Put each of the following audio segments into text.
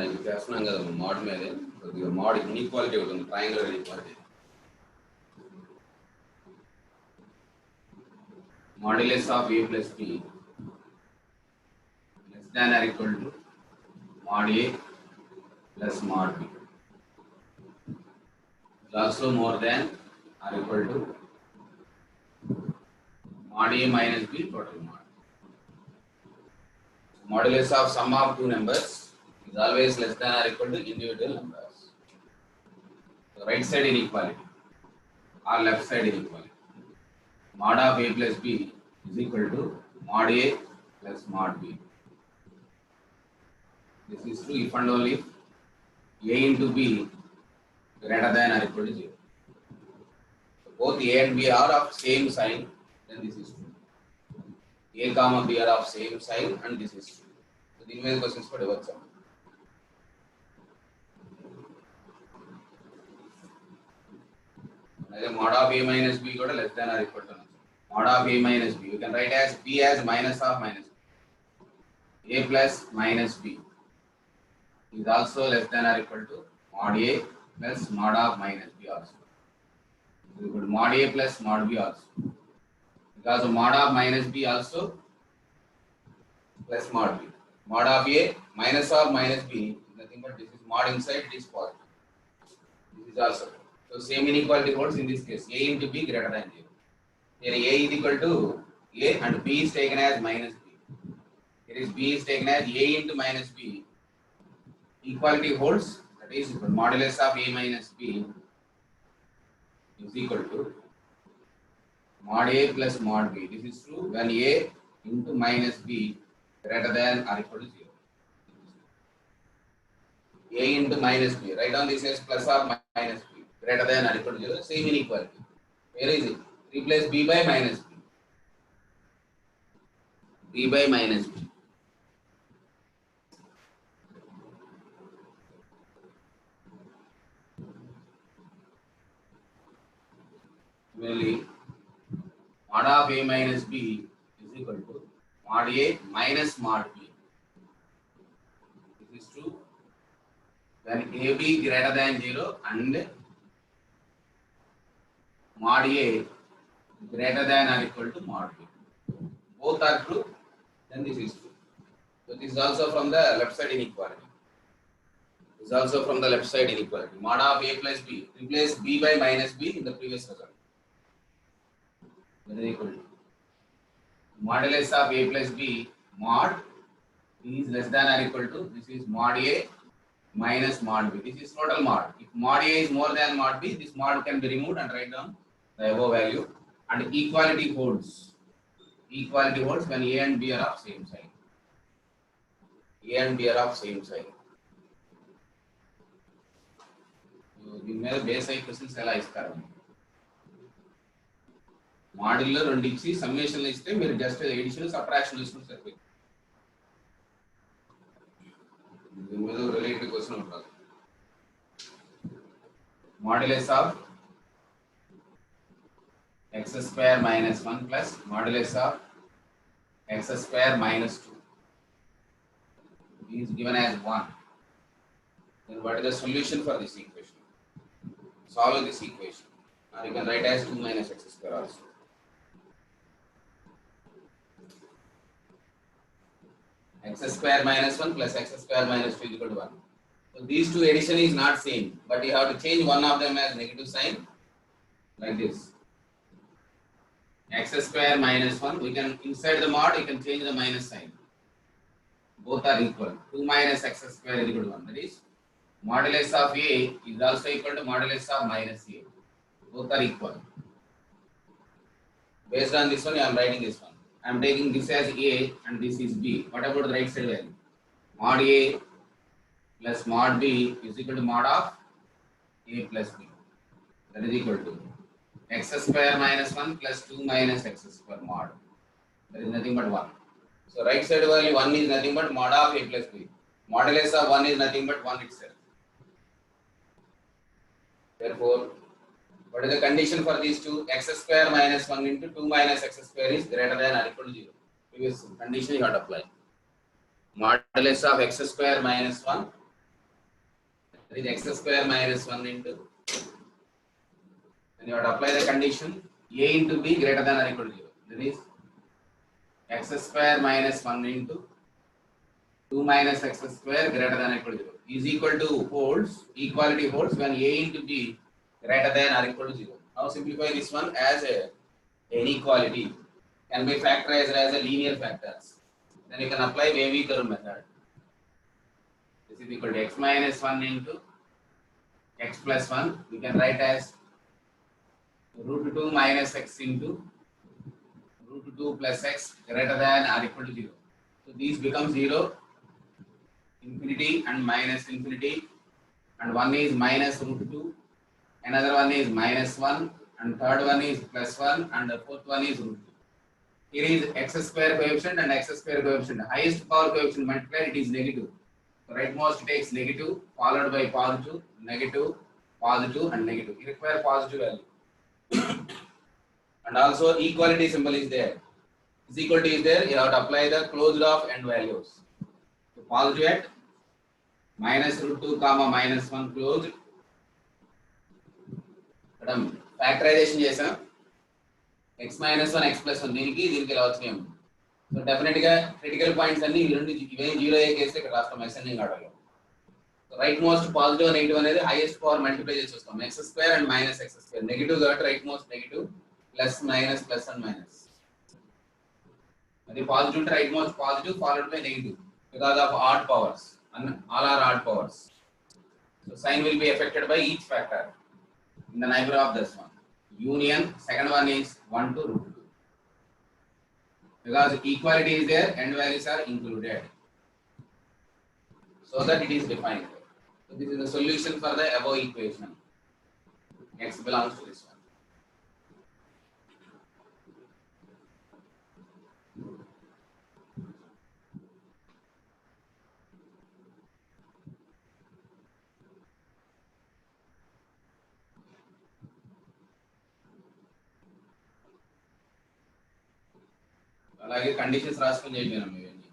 ఇది చేస్తున్నాం కదా మోడ్ మీదే కొద్దిగా మోడ్ ఇన్ఈక్వాలిటీ ఒకటి ఉంది, triangular inequality. Modulus of a plus b less than or equal to mod a plus mod b is also more than or equal to mod a minus b total mod. Modulus of sum of two numbers is always less than or equal to individual numbers. So right side inequality or left side inequality. Mod of a plus b is equal to mod a plus mod b. This is true if and only if a into b greater than or equal to 0. So both a and b are of same sign, then this is true. A comma b are of same sign and this is true. So the image questions for develop some. Mod of a minus b got less than or equal to mod of a minus b. You can write as b as minus of minus b. A plus minus b is also less than or equal to mod a plus mod of minus b also. So equal to mod a plus mod b also. Because of mod of minus b also plus mod b. Mod of a minus of minus b is nothing but this is mod inside, it is positive. This is also. So same inequality holds in this case. A into b greater than 0. Here a is equal to a and b is taken as minus b. Here is b is taken as a into minus b. Equality holds, that is modulus of a minus b is equal to mod a plus mod b. This is true when a into minus b greater than or equal to 0. A into minus b. Write down this as plus or minus b greater than or equal to 0. Same inequality. Where is it? Replace b by minus b. B by minus b. Similarly, mod of a minus b is equal to mod a minus mod b. This is true when ab greater than 0 and mod a greater than or equal to mod b. Both are true, then this is true. So this is also from the left side inequality. This is also from the left side inequality. Mod of a plus b. Replace b by minus b in the previous result. That is equal to modulus of a plus b mod b is less than or equal to, this is mod a minus mod b. This is total mod. If mod a is more than mod b, this mod can be removed and write down the above value. And equality holds. Equality holds when a and b are of same sign. A and b are of same sign. దీని మీద basic questions ఎలా ఇస్తారు? మోడల్లో రెండు ఇచ్చి సమ్మేషన్లు ఇస్తే మీరు just addition subtraction తీసుకుంటే సరిపోయింది. దీని మీద రిలేటెడ్ క్వశ్చన్ ఉంటుంది. Modulus of x square minus 1 plus modulus of x square minus 2 is given as 1. Then what is the solution for this equation? Solve this equation. Or you can write as 2 minus x square also. X square minus 1 plus x square minus 2 is equal to 1. So these two addition is not same, but you have to change one of them as negative sign like this. X square minus 1, we can inside the mod, you can change the minus sign. Both are equal. 2 minus x square is equal to 1. That is, modulus of a is also equal to modulus of minus a. Both are equal. Based on this one, I am writing this one. I am taking this as a and this is b. What about the right side value? Mod a plus mod b is equal to mod of a plus b. That is equal to x square minus 1 plus 2 minus x square mod. There is nothing but 1. So right side value 1 is nothing but mod of a plus b. Modulus of 1 is nothing but 1 itself. Therefore, what is the condition for these two? X square minus 1 into 2 minus x square is greater than or equal to 0. Previous condition you have to apply. modulus of x square minus 1. That is x square minus 1 into. Then you have to apply the condition a into b greater than or equal to 0. That is x square minus 1 into 2 minus x square greater than or equal to 0 is equal to holds, equality holds when a into b greater than or equal to 0. Now simplify this one as a inequality can be factorized as a linear factors. Then you can apply wavy curve method. This is equal to x minus 1 into x plus 1. We can write as root 2 minus x into root 2 plus x greater than or equal to 0. So these become 0, infinity and minus infinity, and one is minus root 2, another one is minus 1, and third one is plus 1, and the fourth one is root 2. Here is x square coefficient and x square coefficient. Highest power coefficient multiplied, it is negative. So rightmost takes negative, followed by positive, negative, positive, and negative. You require positive value. And also equality symbol is there. Is equal to is there, you have to apply the closed off end values. So positive at minus root 2 comma minus 1 closed. Factorization చేసాం x minus 1 x plus 1 దీనికి ఇలా వచ్చినాయి. So definite గా critical points అన్ని ఈ రెండు ఇవే zero చేస్తే ఇక్కడ రాస్తాం అసెండింగ్ ఆర్డర్ లో. రైట్ మోస్ట్ పాజిటివ్ నెగిటివ్ అనేది హైయెస్ట్ పవర్ మల్టిప్లై చేసి వస్తాం. x square and minus x square negative కాబట్టి right most negative plus minus plus and minus. అది పాజిటివ్ ఉంటే right most positive followed by negative because of odd powers. All are odd powers. So sign will be affected by each factor in the neighbor of this one. Union, second one is 1 to root 2. Because equality is there, end values are included. So that it is defined. So this is the solution for the above equation. X belongs to this one. అలాగే conditions రాసుకొని చేయలేము ఇవన్నీ.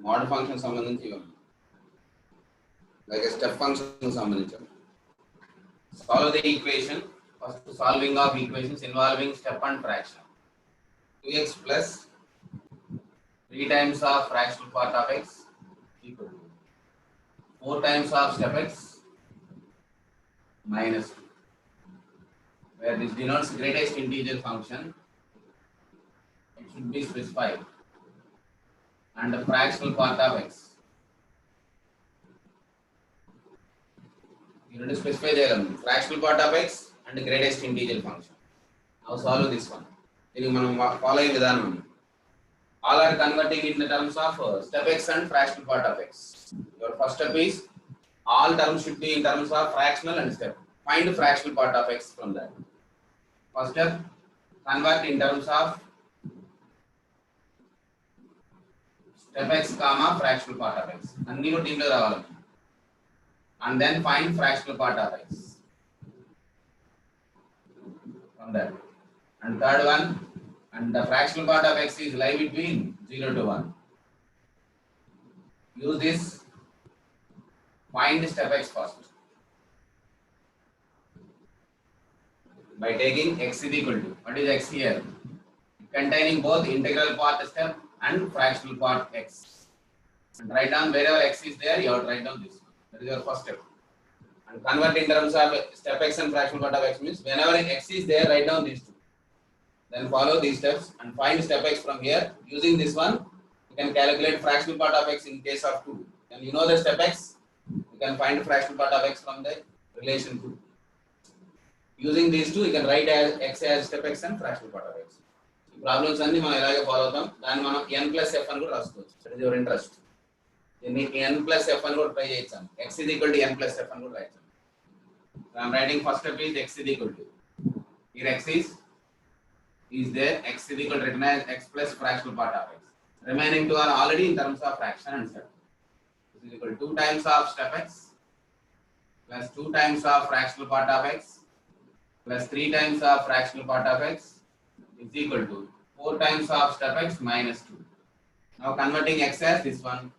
Mode function సంబంధించి ఇవన్నీ అలాగే step function సంబంధించి. Solve the equation. First solving of equations involving step and fraction. 2x plus 3 times of fractional part of x equal to 4 times of step x minus 2. Where this denotes greatest integer function, it should be specified. And the fractional part of x. You need to specify the fractional part of x and the greatest integer function. Now solve this one. Then you follow vidhanam. All are converting in the terms of step x and fractional part of x. Your first step is all terms should be in terms of fractional and step. Find the fractional part of x from that. First step, convert in terms of step x comma fractional part of x. Anni no team lo ravalami. And then find fractional part of x from that. And third one, and the fractional part of x is lie between 0 to 1. Use this, find step x first by taking x is equal to, what is x here? Containing both integral part step and fractional part x. And write down wherever x is there, you have to write down this. That is your first step. And convert in terms of step x and fractional part of x means whenever x is there, write down these two. Then follow these steps and find step x from here. Using this one, you can calculate fractional part of x in case of 2. Then you know the step x, you can find fractional part of x from the relation 2. Using these two, you can write as x as step x and fractional part of x. The problems అన్ని మనం ఇలాగే follow అవుతాం. దాన్ని మనం n plus f అని కూడా రాసుకోవచ్చు. That is your interest. దీన్ని n plus f అని కూడా ట్రై చేయొచ్చు. x is equal to n plus f అని కూడా రాయొచ్చు. So I am writing first step is x is equal to. Here x is is there, x is equal to written as x plus fractional part of x. Remaining two are already in terms of fraction and step. This is equal to 2 times of step x plus 2 times of fractional part of x plus 3 times of fractional part of x is equal to 4 times of step x minus 2. Now converting x as this one,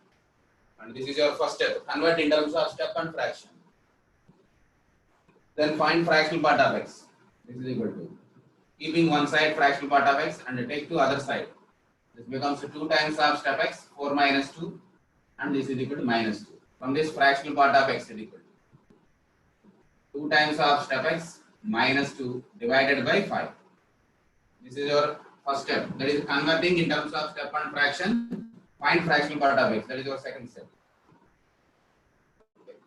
and this is your first step. Convert in terms of step and fraction. Then find fractional part of x. This is equal to, keeping one side fractional part of x and take to other side. This becomes 2 times of step x, 4 minus 2, and this is equal to minus 2. From this fractional part of x is equal to 2 times of step x minus 2 divided by 5. This is your first step. That is converting in terms of step and fraction. Find fractional part of x. That is your second step.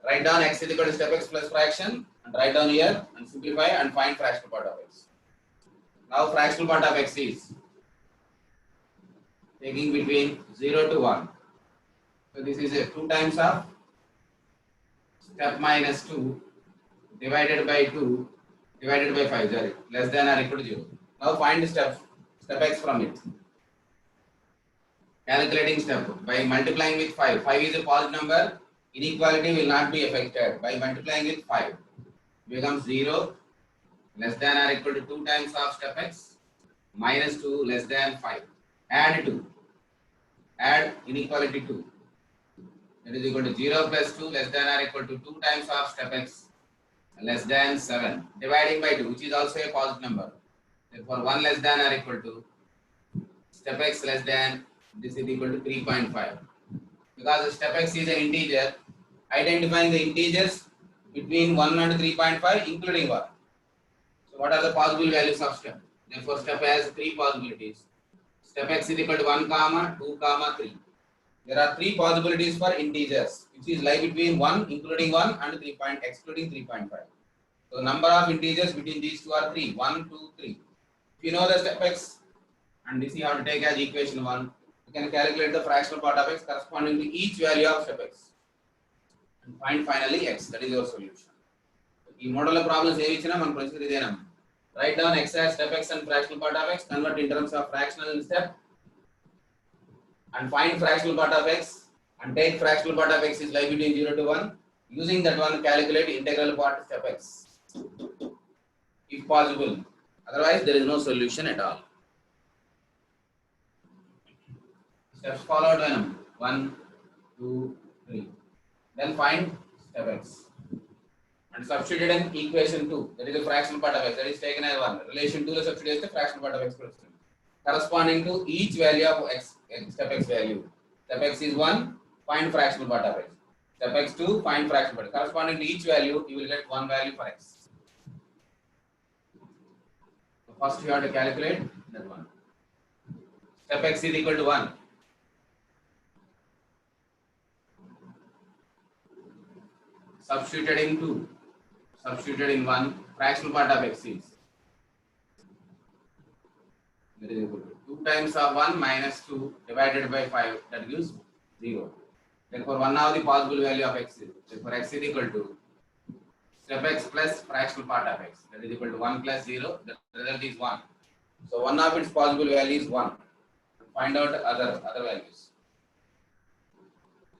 Write down x is equal to step x plus fraction and write down here and simplify and find fractional part of x. Now fractional part of x is taking between 0 to 1. So this is a 2 times of step minus 2 divided by 2 divided by 5, sorry, less than or equal to 0. Now find step x from it. Calculating step by multiplying with 5. 5 is a positive number. Inequality will not be affected. By multiplying with 5, it becomes 0 less than or equal to 2 times of step x minus 2 less than 5. Add 2. Add inequality 2. That is equal to 0 plus 2 less than or equal to 2 times of step x less than 7. Dividing by 2, which is also a positive number. Therefore, 1 less than or equal to step x less than, this is equal to 3.5. Because step x is an integer, identifying the integers between 1 and 3.5 including 1. So what are the possible values of step? Therefore, step has 3 possibilities. Step x is equal to 1 comma 2 comma 3. There are 3 possibilities for integers, which is lie between 1 including 1 and 3 excluding 3.5. So number of integers between these two are 3, 1, 2, 3. If you know the step x and this you have to take as equation 1, you can calculate the fractional part of x corresponding to each value of step x and find finally x. That is your solution. ఈ model problems ఏవి ఇచ్చినా మన procedure ఇదేనా. Write down x as step x and fractional part of x, convert in terms of fractional step and find fractional part of x and take fractional part of x is lie between 0 to 1. Using that one, calculate integral part step x if possible. Otherwise, there is no solution at all. Steps followed when 1, 2, 3. Then find step x and substitute in equation 2. That is the fractional part of x. That is taken as 1. Relation 2 is substitute the fractional part of x corresponding to each value of x. Step x value. Step x is 1. Find fractional part of x. Step x 2. Find fractional part. Corresponding to each value, you will get one value for x. So first, you have to calculate that one. Step x is equal to 1. Substituted in 2. Substituted in 1. Fractional part of x is. That is equal to 2 times of 1 minus 2 divided by 5. That gives 0. Therefore, one of the possible value of x is. Therefore, x is equal to step x plus fractional part of x. That is equal to 1 plus 0. The result is 1. So, one of its possible value is 1. Find out other values.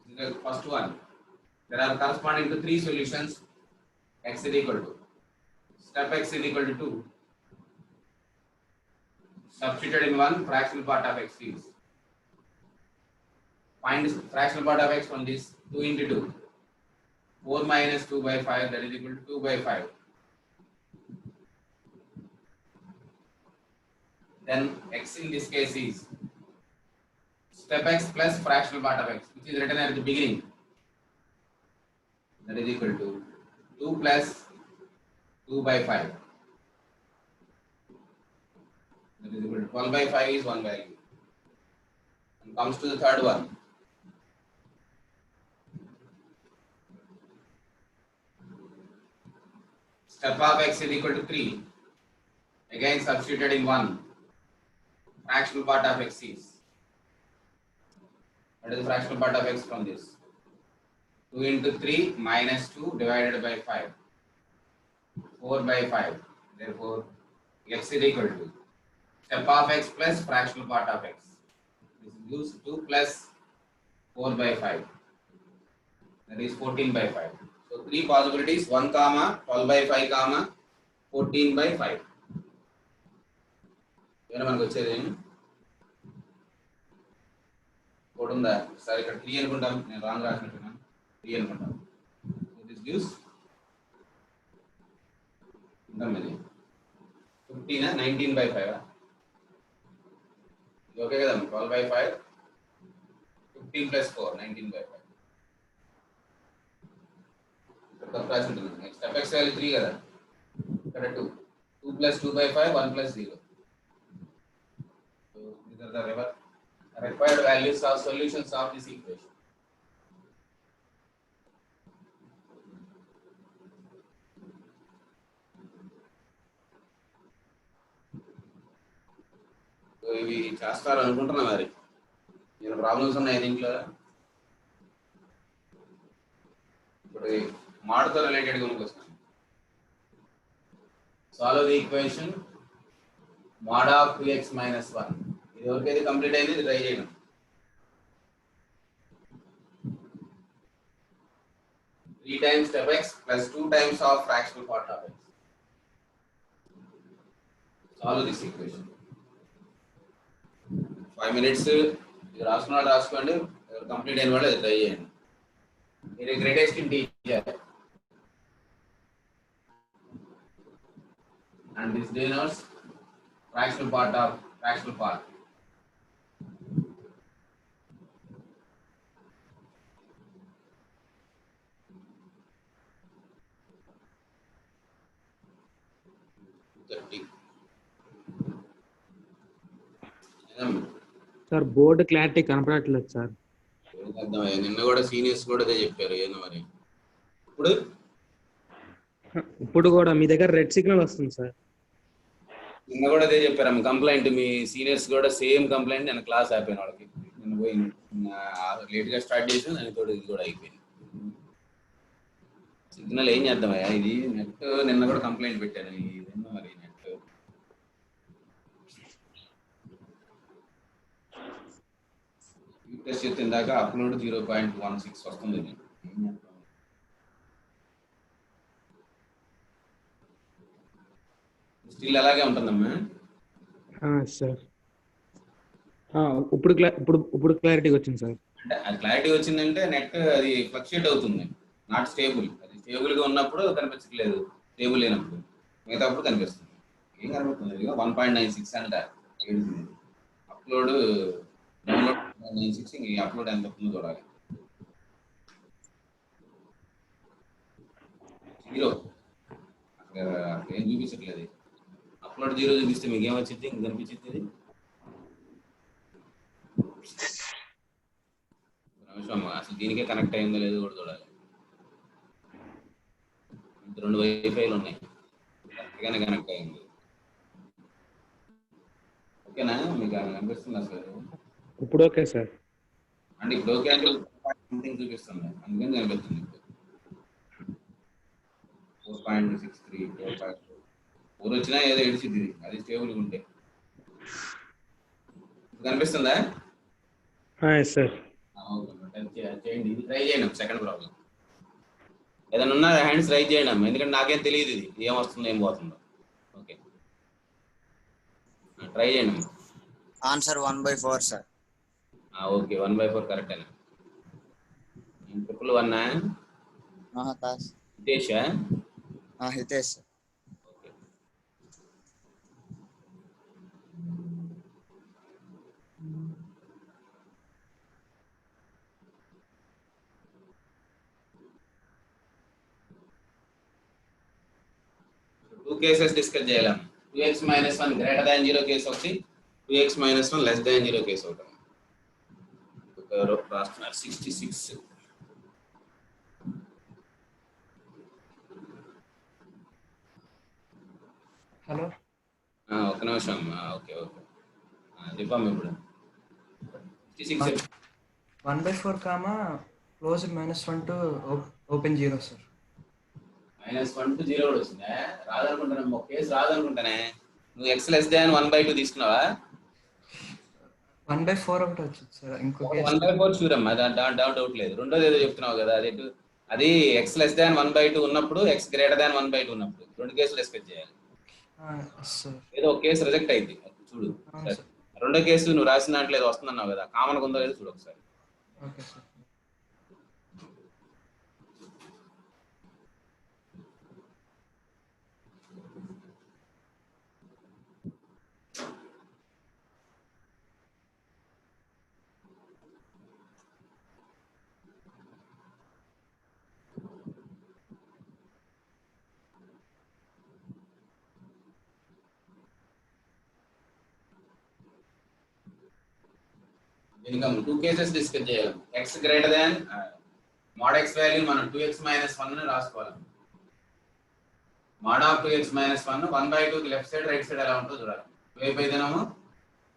This is the first one. There are corresponding to 3 solutions. X is equal to step x is equal to 2. Substituted in 1, fractional part of x is. Find fractional part of x from this 2 into 2. 4 minus 2 by 5, that is equal to 2 by 5. Then x in this case is step x plus fractional part of x, which is written at the beginning. That is equal to 2 plus 2 by 5. That is equal to 12 by 5 is one value. And comes to the third one. Step of x is equal to 3. Again substituted in 1. Fractional part of x is. What is the fractional part of x from this? 2 into 3 minus 2 divided by 5. 4 by 5. Therefore, x is equal to step of x plus fractional part of x. This gives 2 plus 4 by 5. That is 14 by 5. So 3 possibilities, 1 comma 12 by 5 comma 14 by 5. ఏమైనా మనకు వచ్చేది ఒకటి ఉందా? సరే ఇక్కడ 3 అనుకుంటాం, నేను wrong రాసినట్టున్నాను. 3 అనుకుంటాం. So this gives ఉంటాం ఇది 15 19 by 5. ఓకే కదా, 12 by 5 15 plus 4 19 by 5. ఇక్కడ రాసి ఉంటుంది. నెక్స్ట్ fx వాల్యూ 3 కదా, ఇక్కడ 2 plus 2 by 5 1 plus 0. So these are the required values of solutions of this equation. So ఇవి చేస్తారు అనుకుంటున్నా. మరి నేను ప్రాబ్లమ్స్ ఉన్నాయి దీంట్లో. ఇప్పుడు మాడ్తో రిలేటెడ్గా వస్తున్నాను. Solve the equation mod of 2x minus 1. ఇది ఎవరికైతే కంప్లీట్ అయింది ఇది ట్రై చేయడం. Three times step x plus 2 times of fractional part of x. Solve this equation. 5 minutes. ఇది రాసుకోండి. కంప్లీట్ అయిన వాళ్ళు అది ట్రై చేయండి. ఇది greatest integer and this denotes fractional part of fractional part. Sir board clarity కనపడట్లేదు sir. నిన్న కూడా సీనియర్స్ కూడా అదే చెప్పారు. ఏందో మరి ఇప్పుడు కూడా మీ దగ్గర రెడ్ సిగ్నల్ వస్తుంది సార్. నిన్న కూడా అదే చెప్పారు. కంప్లైంట్ మీ సీనియర్స్ కూడా సేమ్ కంప్లైంట్. నేను క్లాస్ అయిపోయిన వాళ్ళకి నిన్న పోయి లేట్గా స్టార్ట్ చేసి దానితో ఇది కూడా అయిపోయింది. సిగ్నల్ ఏం చేద్దామయ్యా, ఇది నెట్ నిన్న కూడా కంప్లైంట్ పెట్టాను. ఇదేమో మరి నెట్ టెస్ట్ చేస్తే ఇందాక అప్లోడ్ 0.16 వస్తుంది. స్టిల్ అలాగే ఉంటుందమ్మా సార్. ఇప్పుడు క్లారిటీ వచ్చింది సార్. అంటే అది క్లారిటీ వచ్చిందంటే నెట్ అది ఫ్లక్చుయేట్ అవుతుంది, నాట్ స్టేబుల్. అది స్టేబుల్ గా ఉన్నప్పుడు కనిపించట్లేదు, స్టేబుల్ లేనప్పుడు మిగతాప్పుడు కనిపిస్తుంది. ఏం కనిపిస్తుంది? 1.96 అంట అప్లోడ్, డౌన్లోడ్ 96. ఇంక అప్లోడ్ ఎంత వస్తుందో చూడాలి. 0 అక్కడ ఏం చూపించట్లేదు. అప్లోడ్ 0 చూపిస్తే మీకు ఏమొచ్చింది? ఇంక కనిపించింది ఇది అసలు దీనికే కనెక్ట్ అయిందో లేదో కూడా చూడాలి. 2 వైఫైలు ఉన్నాయి, కరెక్ట్గానే కనెక్ట్ అయింది. ఓకేనా? మీకు కనిపిస్తుంది సార్? ఇప్పుడు ఓకే సార్. అంటే ఇప్పుడు ఓకే అంటే సంథింగ్ చూపిస్తుంది, అందుకని కనిపిస్తుంది. 4.63 4 వచ్చినా ఏదో ఎడిచింది, అది స్టేబుల్గా ఉంటే. కనిపిస్తుందా సార్? చేయండి, ఇది ట్రై చేయండి. సెకండ్ ప్రాబ్లం ఏదైనా ఉన్నా హ్యాండ్స్ రైజ్ చేయండి అమ్మ, ఎందుకంటే నాకేం తెలియదు ఇది ఏం వస్తుందో ఏం పోతుందో. ఓకే ట్రై చేయండి. Answer 1/4 sir. ఓకే 1/4 కరెక్టేనా? Triple 1 Hitesh Hitesh sir. Okay two cases discuss చేయాలి. 2x - 1 గ్రేటర్ దాన్ 0 కేసు ఒకటి, 2x - 1 లెస్ దాన్ 0 కేసు ఒకటి. రాస్తున్నారు 66. హలో ఒక నిమిషం. ఓకే చెప్పాము ఇప్పుడు. 66 1/4 comma close -1 to open 0 sir. -1 to 0 కూడా వచ్చిందా? రాదనుకుంటాను, ఒక కేసు రాదనుకుంటానే. నువ్వు x less than 1/2 తీసుకున్నావా? 1/4 ఒకటి వచ్చింది సార్. ఇంకో కేసు 1/4 షూర్ అమ్మా, డౌట్ లేదు. రెండోది ఏదో చెప్తున్నావు కదా, అది x less than 1/2 ఉన్నప్పుడు, x greater than 1/2 ఉన్నప్పుడు రెండు కేసులు డిస్కస్ చేయాలి. సార్. ఏదో ఒక కేసు రిజెక్ట్ అయింది చూడు. అవును సార్. రెండో కేసు నువ్వు రాసిన దాంట్లో ఏదో వస్తుందన్నావు కదా, కామన్ ఉందో లేదో చూడు ఒకసారి. Okay sir. దీనికి టూ కేసెస్ డిస్కస్ చేయాలి. X greater than mode X value మనం 2x - 1 రాసుకోవాలి. Mode of 2x - 1 1/2 left side right side ఎలా ఉంటుందో చూడాలి. ఇటువైపు అయితేనేమో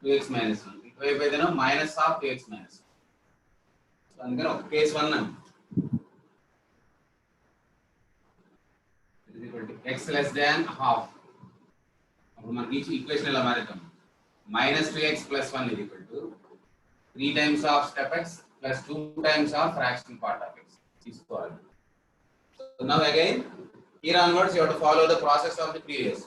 2x - 1, ఇటువైపు అయితేనేమో మైనస్ ఆఫ్ 2x - 1. అందుకని ఒక కేసు 1 ఎక్స్ లెస్ దాన్ హాఫ్. అప్పుడు మనకి ఈక్వేషన్ ఎలా మారుతాం, -2x + 1 = 3 times of step x plus 2 times of fractional part of x. So now again, here onwards you have to follow the process of the previous.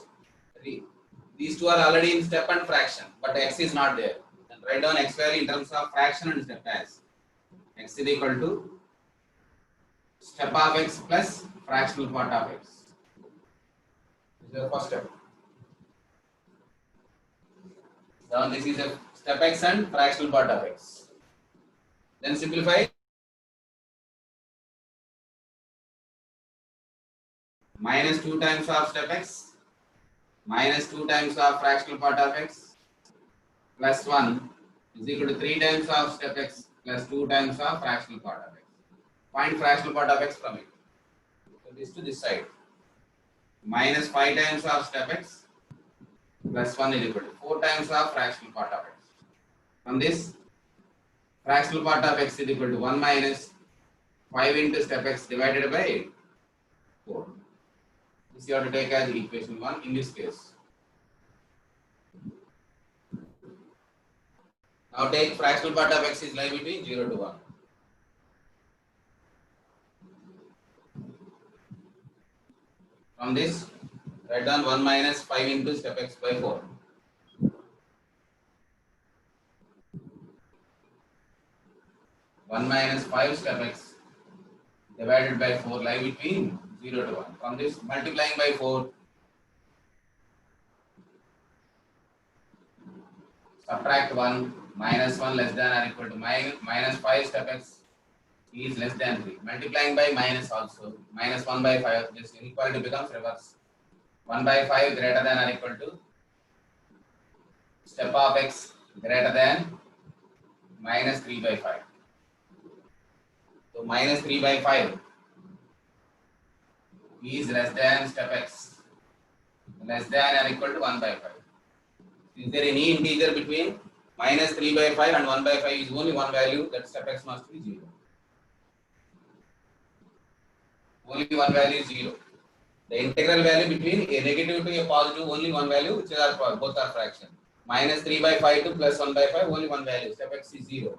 These two are already in step and fraction, but x is not there. Then write down x value in terms of fraction and step as x is equal to step of x plus fractional part of x. This is the first step. Now this is a step x and fractional part of x. Then simplify. -2 times of step x minus 2 times of fractional part of x plus 1 is equal to 3 times of step x plus 2 times of fractional part of x. Find fractional part of x from it. So this to this side. -5 times of step x plus 1 is equal to 4 times of fractional part of x. From this, fractional part of x is equal to 1 minus 5 into step x divided by 4. This you have to take as equation 1 in this case. Now take fractional part of x is lying between 0 to 1. From this, write down 1 minus 5 into step x by 4. 1 minus 5 step x divided by 4 lie between 0 to 1. From this, multiplying by 4, subtract 1, -1 less than or equal to minus 5 step x is less than 3. Multiplying by minus also, -1 by 5, this inequality becomes reverse. 1 by 5 greater than or equal to step of x greater than -3 by 5. So -3 by 5 is less than step x less than or equal to 1 by 5. Is there any integer between -3 by 5 and 1 by 5 is only one value, that step x must be 0. Only one value is 0. The integral value between a negative to a positive, only one value, which are both are fraction. -3 by 5 to plus 1 by 5, only one value, step x is 0.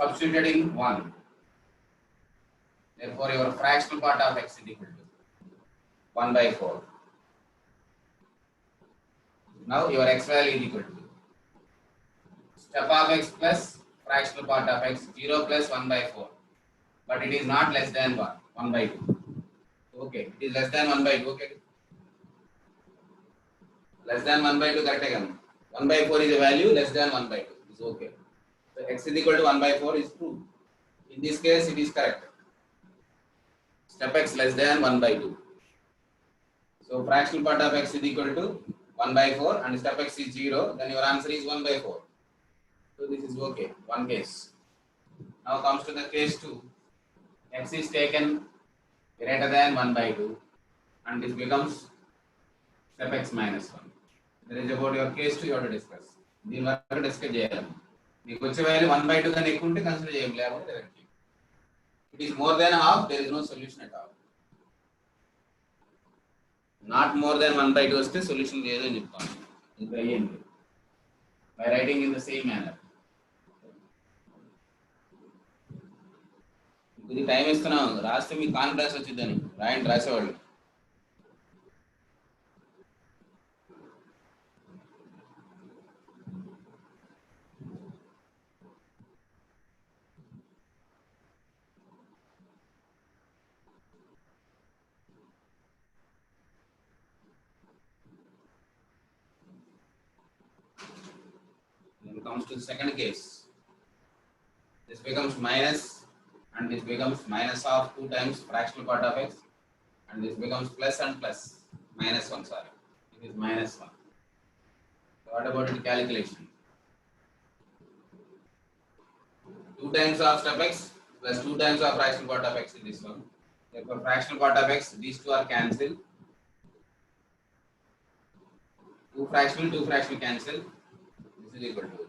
Substituted in 1. Therefore, your fractional part of x is equal to 1 by 4. Now your x value is equal to step of x plus fractional part of x, 0 plus 1 by 4. But it is not less than 1 by 2. Okay, it is less than 1 by 2. Okay. Less than 1 by 2, correct again. 1 by 4 is a value less than 1 by 2. It's okay. So x is equal to 1 by 4 is true. In this case, it is correct. Step x less than 1 by 2. So fractional part of x is equal to 1 by 4 and step x is 0. Then your answer is 1 by 4. So this is okay. One case. Now comes to the case 2. X is taken greater than 1 by 2 and this becomes step x minus 1. That is about your case 2 you have to discuss. దీని వరకు discuss చేయాలి. మీకు వచ్చే value 1 by 2 కన్నా ఎక్కువ ఉంటే consider చేయం, లేకపోతే directly. It is more than half, there is no solution at all. Not more than 1/2 వస్తే సొల్యూషన్ లేదు అని చెప్తాను. ఇది ట్రై చేయండి by writing in the same manner. ఇది టైం ఇస్తున్నాం, రాస్తే మీకు కాన్ఫిడెన్స్ వచ్చిందని రాయండి రాసేవాళ్ళు. Then comes to the second case. This becomes minus and this becomes minus of 2 times fractional part of x, and this becomes plus and plus minus 1, sorry, it is minus 1. So what about the calculation? 2 times of step x plus 2 times of fractional part of x is this one. Therefore fractional part of x, these two are cancelled. 2 fractional cancel. This is equal to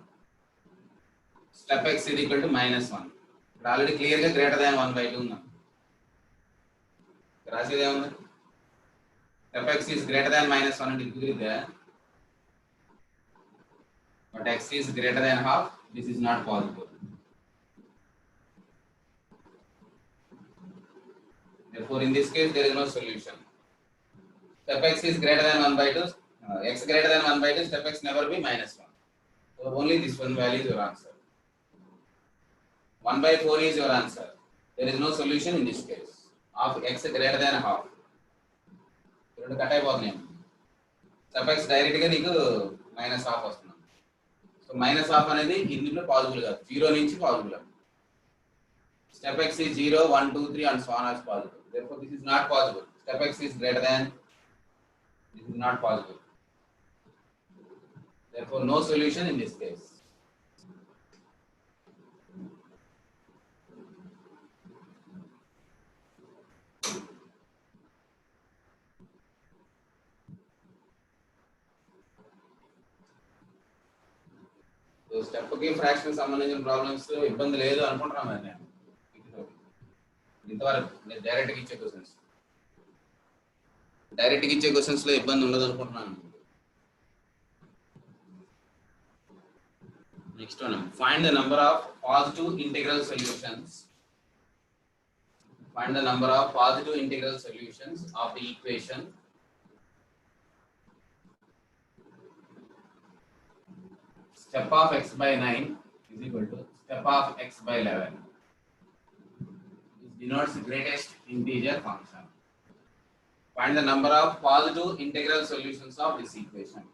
step x is equal to minus 1. ఇప్పుడు already clear గా greater than 1/2 ఉందాం. రాసేది ఏముంది? step x is greater than minus 1 అంటే కుదిరిద్దా? but x is greater than half, this is not possible. Therefore in this case there is no solution. Step x is greater than 1/2, x greater than 1/2, step x never be minus 1. So only this one value is your answer. 1/4 is your answer. There is no solution in this case of x greater than half. రెండు cut అయిపోతున్నాయి. step x direct గా నీకు minus half వస్తుంది. So minus half అనేది ఇందులో possible కాదు, 0 నుంచి possible. step x is 0, 1, 2, 3 and so on as possible. Therefore this is not possible. Step x is greater than, this is not possible. Therefore no solution in this case. So step కి fraction సంబంధించిన problems ఇబ్బంది లేదు అనుకుంటున్నాను నేను. ఇంతవరకు నేను direct గా ఇచ్చే క్వశ్చన్స్ లో ఇబ్బంది ఉండదు అనుకుంటున్నాను. Next one, find the number of positive integral solutions. Find the number of positive integral solutions of the equation step of x by 9 is equal to step of x by 11. This denotes greatest integer function. Find the number of positive integral solutions of this equation.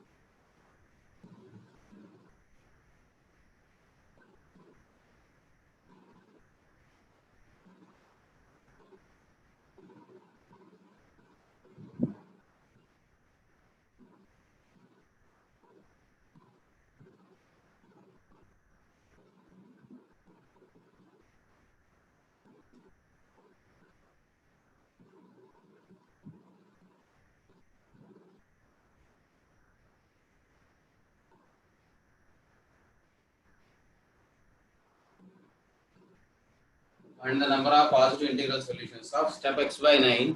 And the number of positive integral solutions of step x by 9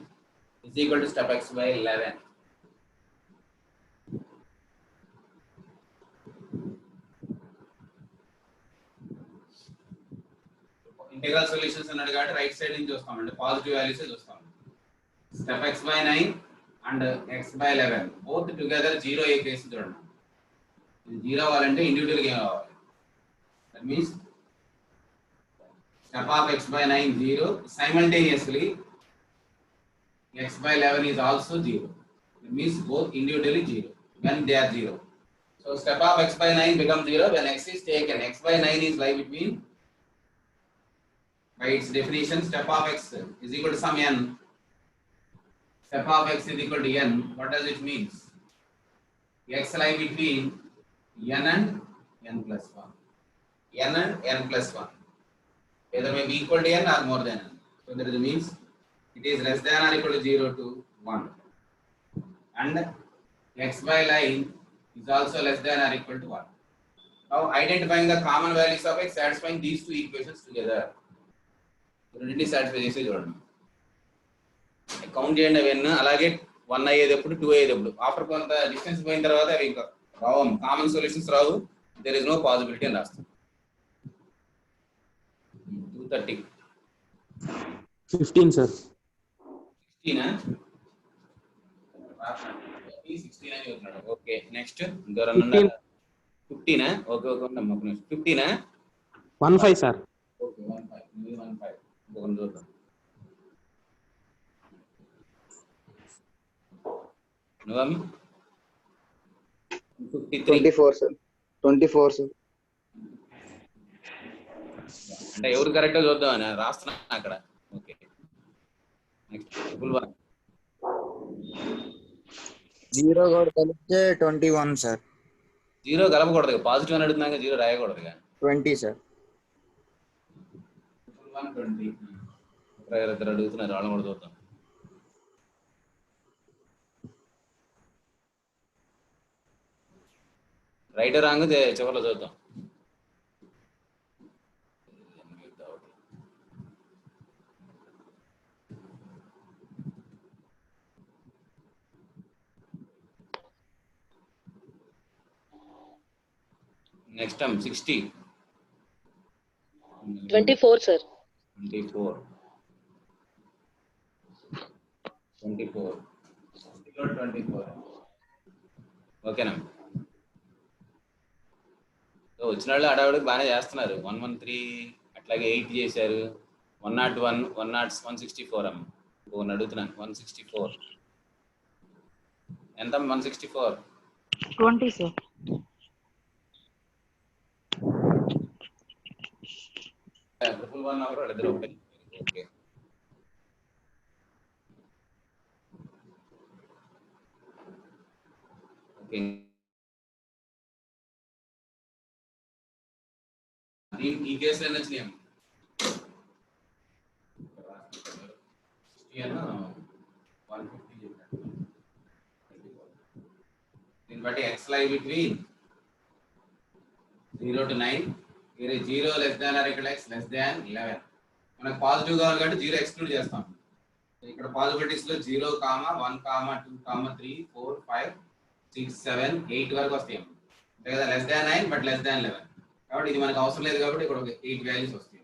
is equal to step x by 11. Integral solutions అన్నాడు కాబట్టి right side నుంచి చూస్తామండి, positive values చూస్తాం. step x by 9 and x by 11 both together 0 A case చూడండి. ఇది 0 అవ్వాలంటే individual గా కావాలి. That means step of x by 9 0, simultaneously x by 11 is also 0. It means both individually 0 when they are 0. So step of x by 9 becomes 0 when x is taken. X by 9 is lie between, by its definition, step of x is equal to some n. Step of x is equal to n. What does it mean? X lie between n and n plus 1. n and n plus 1. Either may be equal to n or more than n. So that means it is less than or equal to 0 to 1. And x by line is also less than or equal to 1. Now identifying the common values of x, satisfying these two equations together. Really satisfy this is one. Count చేయండి అవన్నీ, అలాగే 1 అయ్యేది ఎప్పుడు 2 అయ్యేది ఎప్పుడు after కొంత distance పోయిన తర్వాత అవి ఇంకా రావు కామన్ సొల్యూషన్స్ రావు దేర్ ఇస్ నో పాసిబిలిటీ అని రాస్తాం 230 15 సార్ 16 16 అని చెప్తున్నాడు ఓకే నెక్స్ట్ ఇంకెవరన్నా ఉన్నారా 15 ఓకే ఓకే ఉండమ్మా ఒక నిమిషం 15 15 సార్ ఓకే 15 ఇంకొకరిని చూద్దాం నువ్వమ్మి 53 24 సార్ 24 సార్ అంటే ఎవరు కరెక్ట్ చూద్దాం అని రాస్తున్నా అక్కడ ఓకే నెక్స్ట్ ట్రిపుల్ 1 జీరో కూడా కలిపితే 21 సార్ జీరో కలపకూడదు పాజిటివ్ అని అడుగుతున్నాక జీరో రాయకూడదు 20 సార్ ట్రిపుల్ 1 20 ఇద్దరు అడుగుతున్నారు వాళ్ళని కూడా చూద్దాం రైట్ రాంగ్ చివరిలో చూద్దాం నెక్స్ట్ టైం 60 24 sir. 24 ఓకేనా సో వచ్చిన వాళ్ళు అడవుడికి బాగానే చేస్తున్నారు 113 అట్లాగే 8 చేశారు 101 164 అమ్మ ఇంకొకరిని అడుగుతున్నాను 164 ఎంత 164 20 sir. ట్రిపుల్ 1 అవర్ వాళ్ళిద్దరు ఒకటే ఓకే ఓకే ఈ కేసులో ఎన్ని వచ్చినాయి 150 చెప్పాడు దీన్ని బట్టి x లై బిట్వీన్ 0 to 9 వేరే 0 less than or equal x less than 11 మనకు పాజిటివ్ కావాలి కాబట్టి 0 ఎక్స్క్లూడ్ చేస్తాం ఇక్కడ పాసిబిలిటీస్ లో 0, 1, 2, 3, 4, 5, 6, 7, 8 వరకు వస్తాయి అంతే కదా less than 9 but less than 11 కాబట్టి ఇది మనకు అవసరం లేదు కాబట్టి ఇక్కడ ఒక 8 వాల్యూస్ వస్తాయి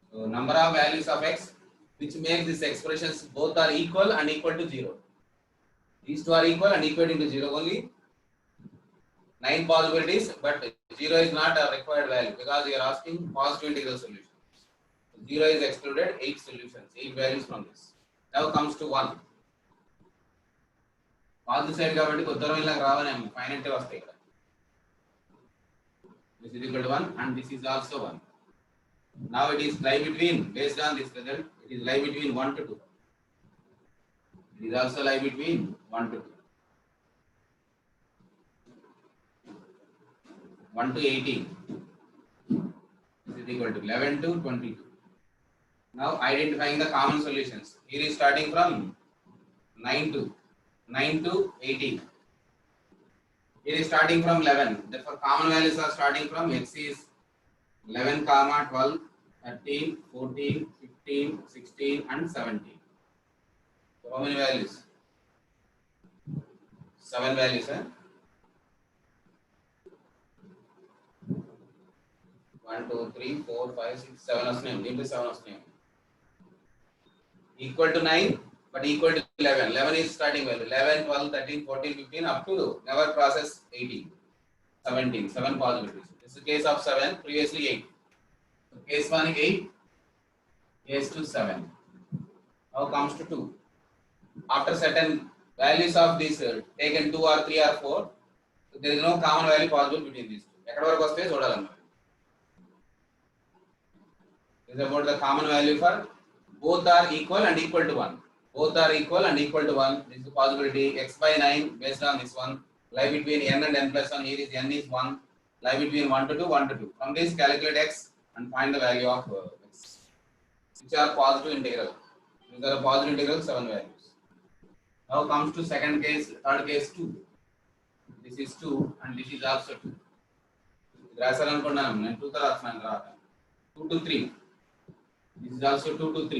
so number of values of x which makes these expressions both are equal and equal to 0 these two are equal and equal to 0 only 9 possibilities but 0 is not a required value because we are asking positive integral solution 0 is excluded 8 solutions 8 values from this now comes to 1 positive side కాబట్టి కొద్దిగా ఇలా రావనే final వస్తాయి ఇక్కడ this is equal to 1 and this is also 1 now it is lie between based on this result it is lie between 1 to 2 it is also lie between 1 to 2 1 to 18 this is equal to 11 to 22 now identifying the common solutions here is starting from 9 to 18 here is starting from 11 therefore common values are starting from x is 11, 12, 13, 14, 15, 16 and 17 so how many values 7 values 1, 2, 3, 4, 5, 6, 7 వస్తున్నాయి దీంట్లో 7 వస్తున్నాయి equal to 9 but equal to 11 11 is starting value 11, 12, 13, 14, 15 up to never process 18 17 7 possibilities this is the case of 7 previously 8 so case 1 8 case 2 7 now comes to 2 after certain values of this taken 2 or 3 or 4 so there is no common value possible between these two ఎక్కడ వరకు వస్తే చూడాలన్నమాట is about the common value for both are equal and equal to 1 both are equal and equal to 1 this is the possibility x by 9 based on this one lie between n and n plus 1 here is n is 1 lie between 1 to 2 1 to 2 from this calculate x and find the value of x which are positive integral these are positive integral 7 values now comes to second case third case 2 this is 2 and this is also 2 రాసాలనుకున్నాను నేను 2 తో రాస్తున్నాను తర్వాత 2 to 3 this is also 2 to 3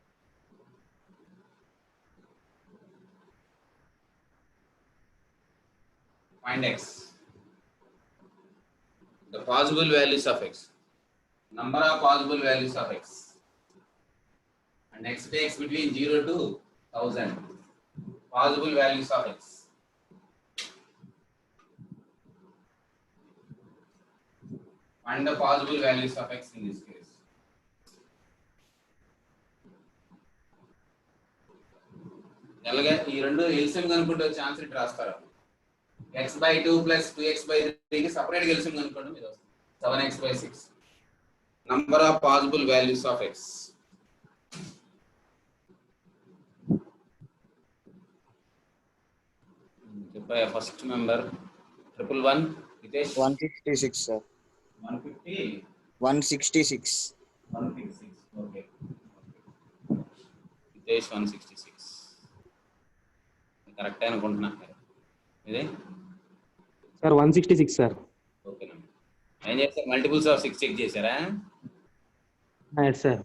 Find x. The possible values of x. Number of possible values of x. And x takes between 0 to 1000. Possible values of x. Find the possible values of x in this case. జనరల్గా ఈ రెండు LCM కనుక్కుంటే వచ్చే answer ఇటు రాస్తారు. x/2 + 2x/3 కి separate LCM కనుక్కోండి మీరు వస్తుంది 7x/6. Number of possible values of x. చెప్పా first member 111 Hitesh 166 sir. 150 166. 166 okay Hitesh 166 correct అనుకుంటున్నా ఇది సార్ 166 సార్. ఓకేనండి. ఏం చేస్తారు మల్టిపుల్స్ ఆఫ్ 6 చెక్ చేశారా? సార్.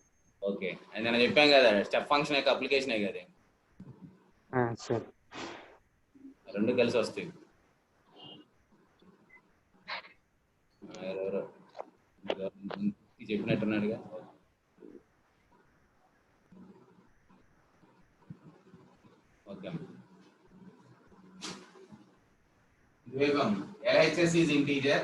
ఓకే అది నేను చెప్పాను కదా స్టెప్ ఫంక్షన్ యొక్క అప్లికేషనే కదా సార్. రెండు కలిసి వస్తాయి. ఎవరెవరో చెప్పినట్టున్నాడుగా. Okay Vivek, LHS is integer.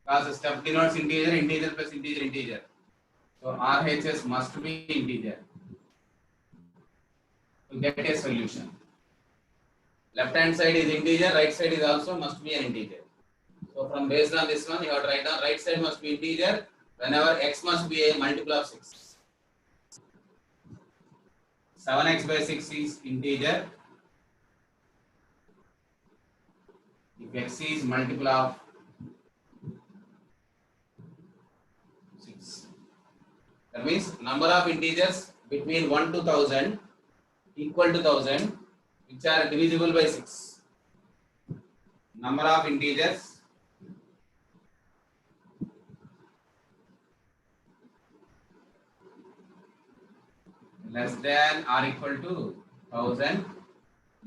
Because step denotes integer, integer plus integer, integer. So RHS must be integer to get a solution. Left hand side is integer, right side is also must be an integer. So from based on this one, you have to write down right side must be integer whenever x must be a multiple of 6. 7x/6 is integer. If x is multiple of 6, that means number of integers between 1 to 1000 equal to 1000 which are divisible by 6. Number of integers less than or equal to 1000.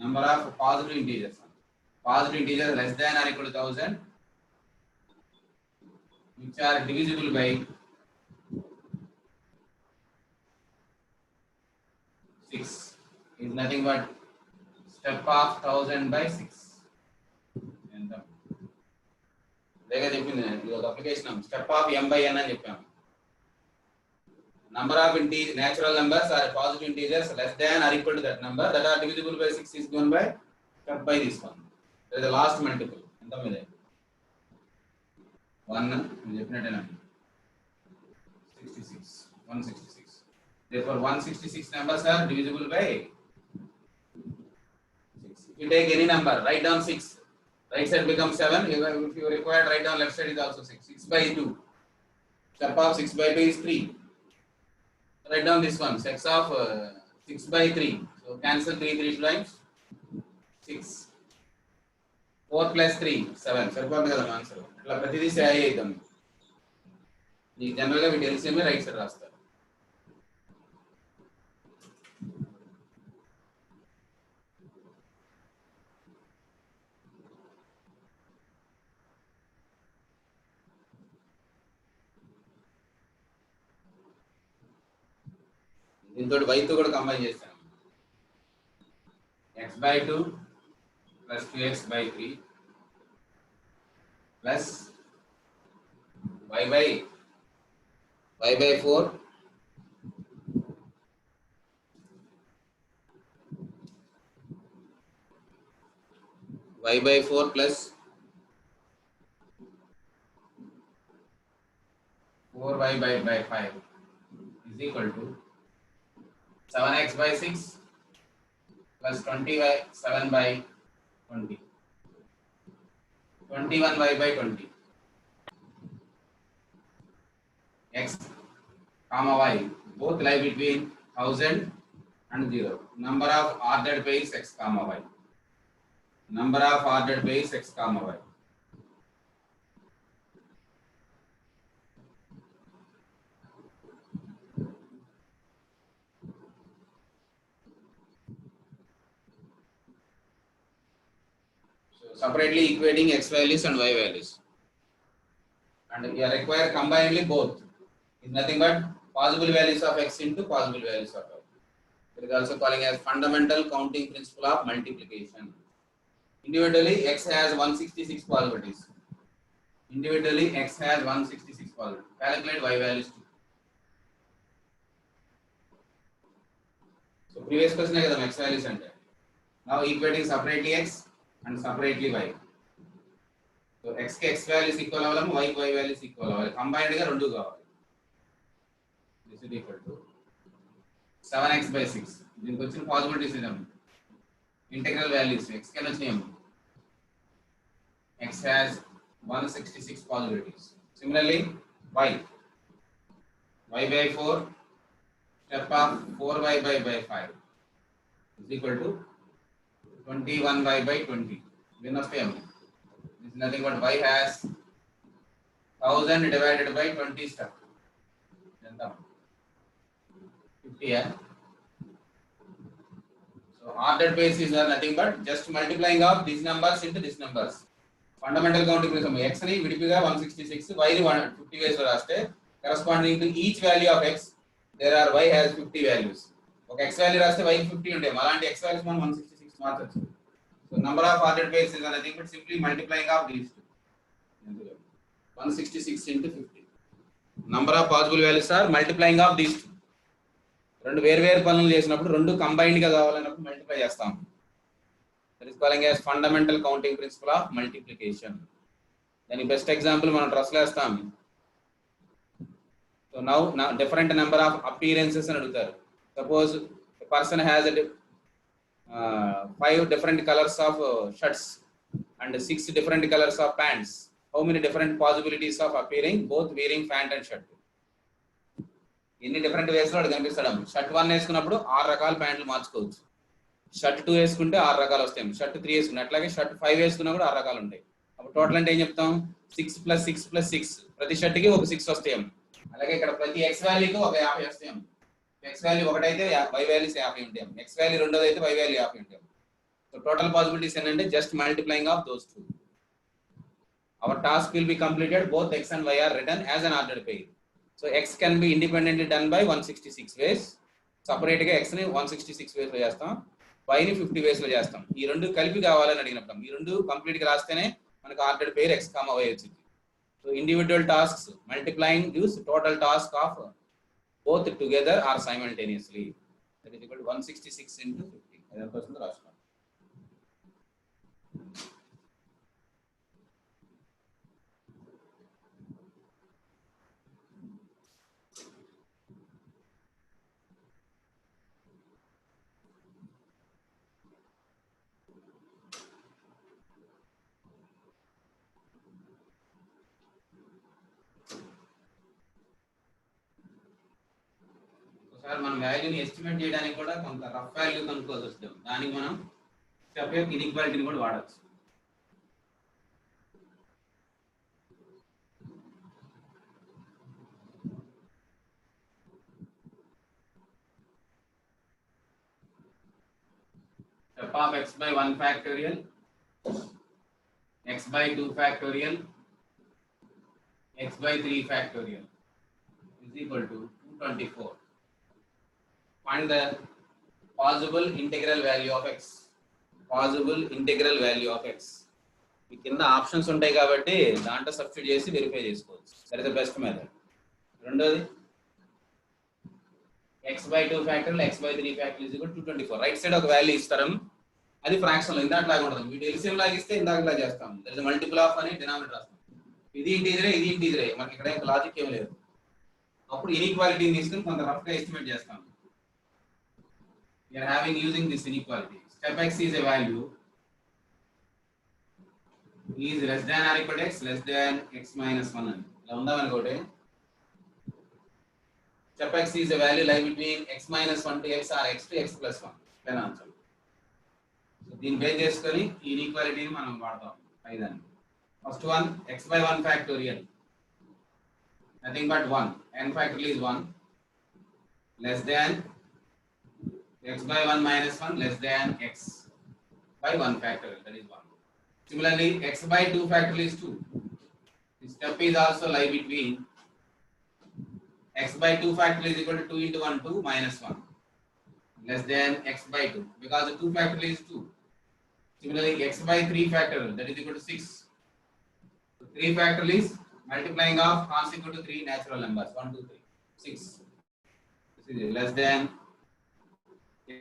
Number of positive integers. Positive integers less than or equal to 1000 which are divisible by 6 is nothing but step of 1000 by 6. Lega cheppindi ఇది ఒక application step of m by n అని చెప్పాము. Number of natural numbers are positive integers less than or equal to that number that are divisible by 6 is given by step by this one. There is the last multiple. ఎంత మీద 1 నేను చెప్పినట్టేనండి 66 166. Therefore 166 numbers are divisible by 6. If you take any number, write down 6. Right side becomes 7. If you require, write down left side is also 6. 6/2. Step of 6/2 is 3. Write down this one. Steps of 6/3. So cancel 3 times. 6. 4 plus 3 7. సరిపోతుంది కదా answer. ఇట్లా ప్రతిదీ save చేద్దాం. ఈ general గా వీటి LCM right side రాస్తారు. దీంతో వైతో కూడా కంబైన్ చేస్తాను. x/2 plus 2x/3 plus y/4 y/4 plus 4y/5 is equal to 7x/6 plus 20y/7/20 21y/20 x comma y both lie between 1000 and 0. Number of ordered base x comma y. Number of ordered base x comma y. separately equating x values and y values. And we are require combinedly both. Is nothing but possible values of x into possible values of y. It is also calling as fundamental counting principle of multiplication. Individually, x has 166 possibilities. Individually, x has 166 possibilities. Calculate y values too. So previous question is x values and now equating separately x and separately y. So x ki x values equal అవ్వాలి, y ki y values equal అవ్వాలి. Combined గా రెండు కావాలి. This is equal to 7x by 6. దీనికి వచ్చిన possibilities ఇదాము. Integral values x కి వచ్చినాము. X has 166 possibilities. Similarly, y by 4, step of 4y by 5 is equal to 21y by 20. Then of them, this is nothing but y has 1000 divided by 20 step. Then 50. Yeah? So ordered base is nothing but just multiplying of these numbers into these numbers. Fundamental counting principle x ni విడిపిగా 166, y ని 50 ways లో రాస్తే corresponding to each value of x there are y has 50 values. ఒక x value రాస్తే y 50 ఉంటాయి. అలాంటి x values మనం 166 మార్చొచ్చు. So number of ordered base is nothing but simply multiplying of these two. 166 into 50. Number of possible values are multiplying of these two. రెండు వేర్వేరు పనులు చేసినప్పుడు రెండు కంబైన్డ్ గా కావాలన్నప్పుడు మల్టిప్లై చేస్తాం. That is calling as fundamental counting principle of multiplication. Then best example మనం truss చేస్తాం. So now different number of appearances అని అడుగుతారు. Suppose a person has 5 different colors of shirts and 6 different colors of pants. How many different possibilities of appearing both wearing pant and shirt? ఎన్ని different ways లో అక్కడ కనిపిస్తాడు. Shirt 1 వేసుకున్నప్పుడు 6 రకాల ప్యాంట్లు మార్చుకోవచ్చు. షర్ట్ 2 వేసుకుంటే 6 రకాలు వస్తాయి. షర్ట్ 3 వేసుకుంటే అట్లాగే షర్ట్ 5 వేసుకున్నా కూడా 6 రకాలు ఉంటాయి. అప్పుడు టోటల్ అంటే ఏం చెప్తాం? 6 + 6 + 6. ప్రతి షర్ట్ కి ఒక 6 వస్తాయి. అలాగే ఇక్కడ ప్రతి x వాల్యూకి ఒక 50 వస్తాయి. x వాల్యూ ఒకటైతే y వాల్యూస్ 50 ఉంటాయి. x వాల్యూ రెండోది అయితే y వాల్యూ 50 ఉంటాయి. సో టోటల్ పాసిబిలిటీస్ ఏంటంటే just multiplying of those two. Our task will be completed. Both x and y are written as an ordered pair. So x can be independently done by 166 ways. Separate గా x ని 166 ways లో చేస్తాం, y ని 50 ways లో చేస్తాం. ఈ రెండు కలిపి కావాలని అడిగినప్పుడు ఈ రెండు కంప్లీట్ గా రాస్తేనే మనకు ఆర్డర్డ్ పేర్ x, y వచ్చింది. So individual tasks multiplying gives total task of both together or simultaneously. That is equal to 166 into 50. అది ఎంత వస్తుందో రాస్తాం. సార్ మనం వాల్యూని ఎస్టిమేట్ చేయడానికి కూడా కొంత రఫ్ వాల్యూ కనుక్కోవాల్సి వస్తుంది. దానికి మనం స్టెప్ యొక్క ఇన్ఈక్వాలిటీని కూడా వాడచ్చు. Step of x by 1 factorial, x by 2 factorial, x by 3 factorial is equal to 224. Find the possible integral value of x. Possible integral value of x. ఈ కింద ఆప్షన్స్ ఉంటాయి కాబట్టి దాంట్లో సబ్స్టిట్యూట్ చేసి వెరిఫై చేసుకోవచ్చు. That is the best method. రెండోది x by 2 factorial, x by 3 factorial is equal to 224. Right side ఒక value ఇస్తారు, అది ఫ్రాక్షన్ లో ఇందాక లాగా ఉంటుంది. వీటి ఎల్సిఎం లాగా ఇస్తే ఇందాక లాగా చేస్తాం. దట్ ఇస్ మల్టిపుల్ ఆఫ్ అని డినామినేటర్ రాస్తాం. ఇది ఇంటీజరే, ఇది ఇంటీజరే, మనకి ఇక్కడ ఏం లాజిక్ ఏం లేదు. అప్పుడు ఇన్ఈక్వాలిటీని తీసుకుని కొంత రఫ్ గా ఎస్టిమేట్ చేస్తాం. We are having using this inequality. Step x is a value is less than or equal to x, less than x minus 1 అని ఇలా ఉందా అనుకోండి. Step x is a value lie between x minus 1 to x or x to x plus 1. Then answer. So దీన్ని base చేసుకొని ఈ ఇన్ఈక్వాలిటీని మనం వాడతాం. ఐదాన్ని first one x by 1 factorial, nothing but 1, n factorial is 1, less than x by 1 minus 1 less than x by 1 factorial, that is 1. Similarly, x by 2 factorial is 2. This step is also lie between x by 2 factorial is equal to 2 into 1, 2 minus 1 less than x by 2 because the 2 factorial is 2. Similarly, x by 3 factorial that is equal to 6. So 3 factorial is multiplying of consequent to 3 natural numbers 1, 2, 3, 6. This is less than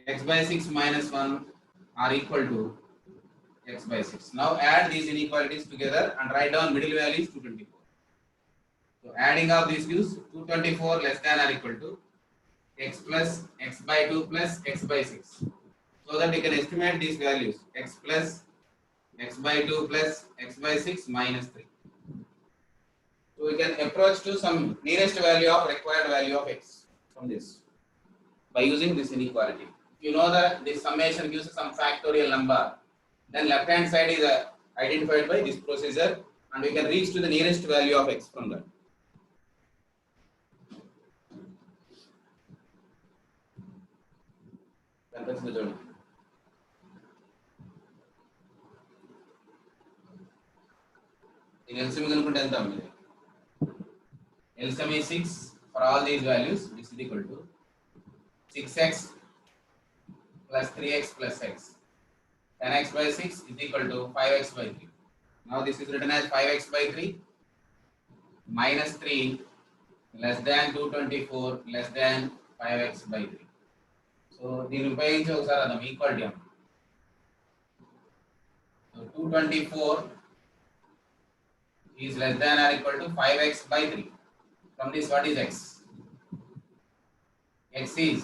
x by 6 minus 1 are equal to x by 6. Now add these inequalities together and write down middle value is 224. So adding of these gives 224 less than or equal to x plus x by 2 plus x by 6. So that we can estimate these values x plus x by 2 plus x by 6 minus 3. So we can approach to some nearest value of required value of x from this by using this inequality. You know that this summation gives some factorial number, then left hand side is identified by this procedure and we can reach to the nearest value of x from that. LCM కనుక్కుంటే ఎంత ఉంది LCM is 6 for all these values this is equal to 6x plus 3x plus x 10x by 6 is equal to 5x by 3. Now this is written as 5x by 3 minus 3 less than 224 less than 5x by 3. So దీన్ని ఉపయోగించి ఒకసారి అదం equality అన్న. So 224 is less than or equal to 5x by 3. From this what is x? X is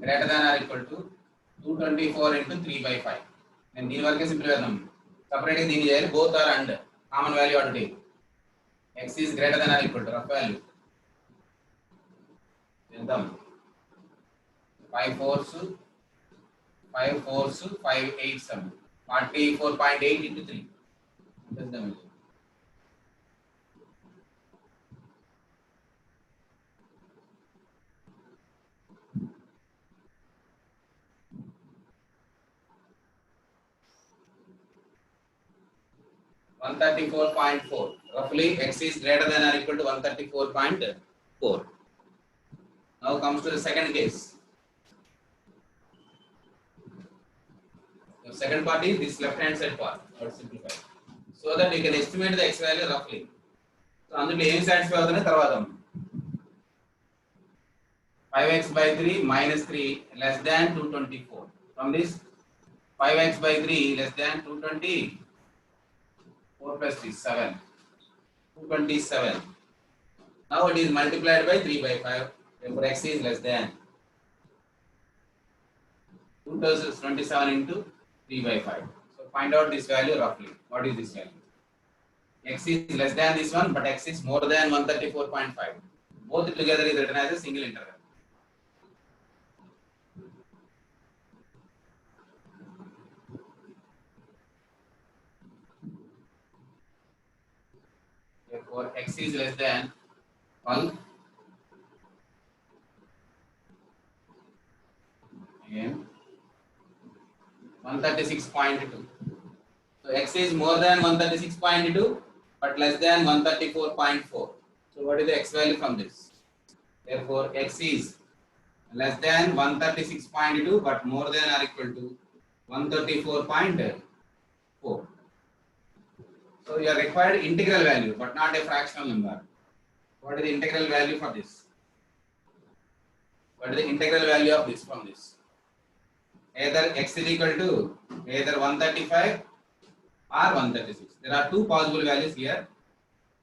greater than or equal to 224 into 3 by 5. And దీని వరకే simple చేద్దాం. Separate దీన్ని చేయాలి both are and common value or take. X is greater than or equal to rough value. చేద్దాం. 5 4s 5 4s 5 8 7 44.8 into 3. చేద్దాం. 134.4. Roughly x is greater than or equal to 134.4. Now comes to the second case. The second part is this left hand side part. Let's simplify. So that we can estimate the x value roughly. So అందులో ఏం satisfy అవుతుందో తర్వాత 5x by 3 minus 3 less than 224. From this 5x by 3 less than 224 plus 3 7 227. Now it is multiplied by 3 by 5. Therefore x is less than 2027 into 3 by 5. So find out this value roughly. What is this value? X is less than this one, but x is more than 134.5. Both together is written as a single interval. Therefore, x is less than 1. Again, 136.2. So x is more than 136.2, but less than 134.4. So what is the x value from this? Therefore, x is less than 136.2, but more than or equal to 134.4. So you are required integral value, but not a fractional number. What is the integral value for this? What is the integral value of this from this? Either x is equal to either 135 or 136. There are two possible values here.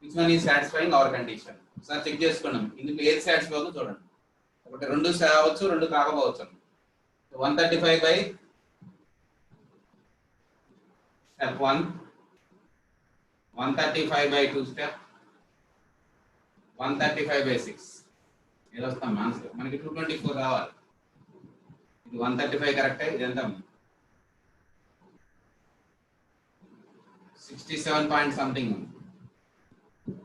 Which one is satisfying our condition? So check చేసుకున్నాం. ఇందులో ఏది satisfy అవుతుందో చూడండి. ఒకటి రెండు కావచ్చు, రెండు కాకపోవచ్చు. So 135 by step 1, 135 by 2 step, 135 by 6. ఏదో వస్తాం ఆన్సర్. మనకి 224 రావాలి. ఇది 135 కరెక్టే, ఇది ఎంత? 67 పాయింట్ సంథింగ్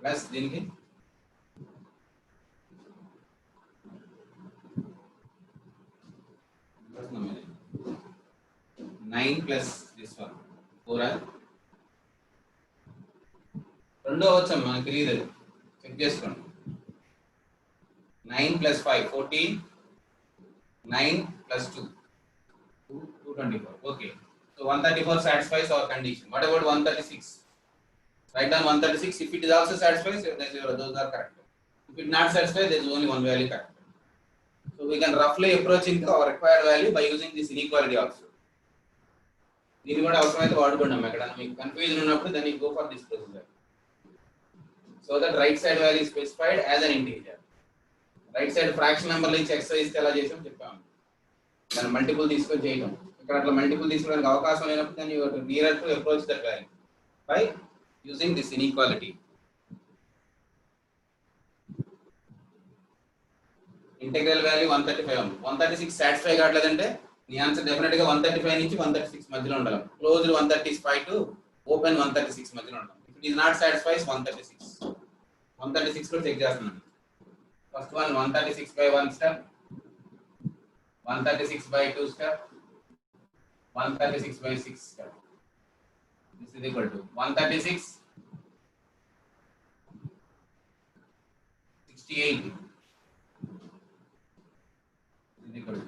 ప్లస్ దీనికి 9 plus this one 4 రెండో వచ్చాం మనకు తెలియదు చెక్ చేసుకోండి 9 plus 5 14 9 plus 2 224 okay so 134 satisfies our condition. What about 136? Write down 136. If it is also satisfies, those are correct. If it not satisfies, there is only one value correct. So we can roughly approaching to our required value by using this inequality also. దీన్ని కూడా అవసరమైతే వాడుకున్నాం ఎక్కడ మీకు confusion ఉన్నప్పుడు then you go for this procedure. So that right side value is specified as an integer. Right side fraction number నుంచి extra ఇస్తే ఎలా చేసాం చెప్పాము. దాన్ని మల్టిపుల్ తీసుకొని చేయడం. ఇక్కడ అట్లా మల్టిపుల్ తీసుకోవడానికి అవకాశం లేనప్పుడు then you have to nearer to approach that value by using this inequality. Integral value 135 ఉంది. 136 satisfy కావట్లేదంటే నీ ఆన్సర్ డెఫినెట్ గా 135 నుంచి 136 మధ్యలో ఉండాలి. క్లోజ్డ్ 135 టు ఓపెన్ 136 మధ్యలో ఉండాలి. If it is not satisfies 136. 136 లో చెక్ చేస్తున్నాను. First one 136 by 1 step, 136 by 2 step, 136 by 6 step. This is equal to 136 68 is equal to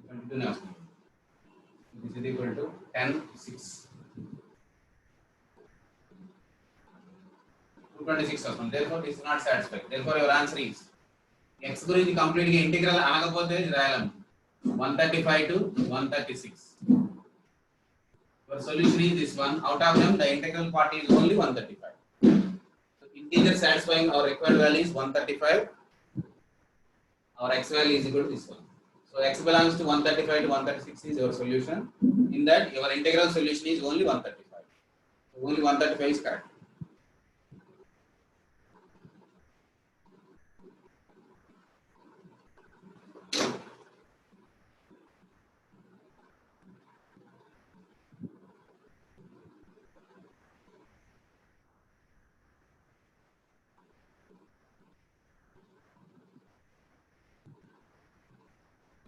22 now. This is equal to 10 6 226 awesome. Therefore it is not satisfied. Therefore your answer is x గురించి complete గా integral అనకపోతే రాయాలి 135 to 136. Your solution is this one. Out of them the integral part is only 135. So integer satisfying our required value is 135. Our x value is equal to this one. So x belongs to 135 to 136 is your solution. In that your integral solution is only 135. So only 135 is correct.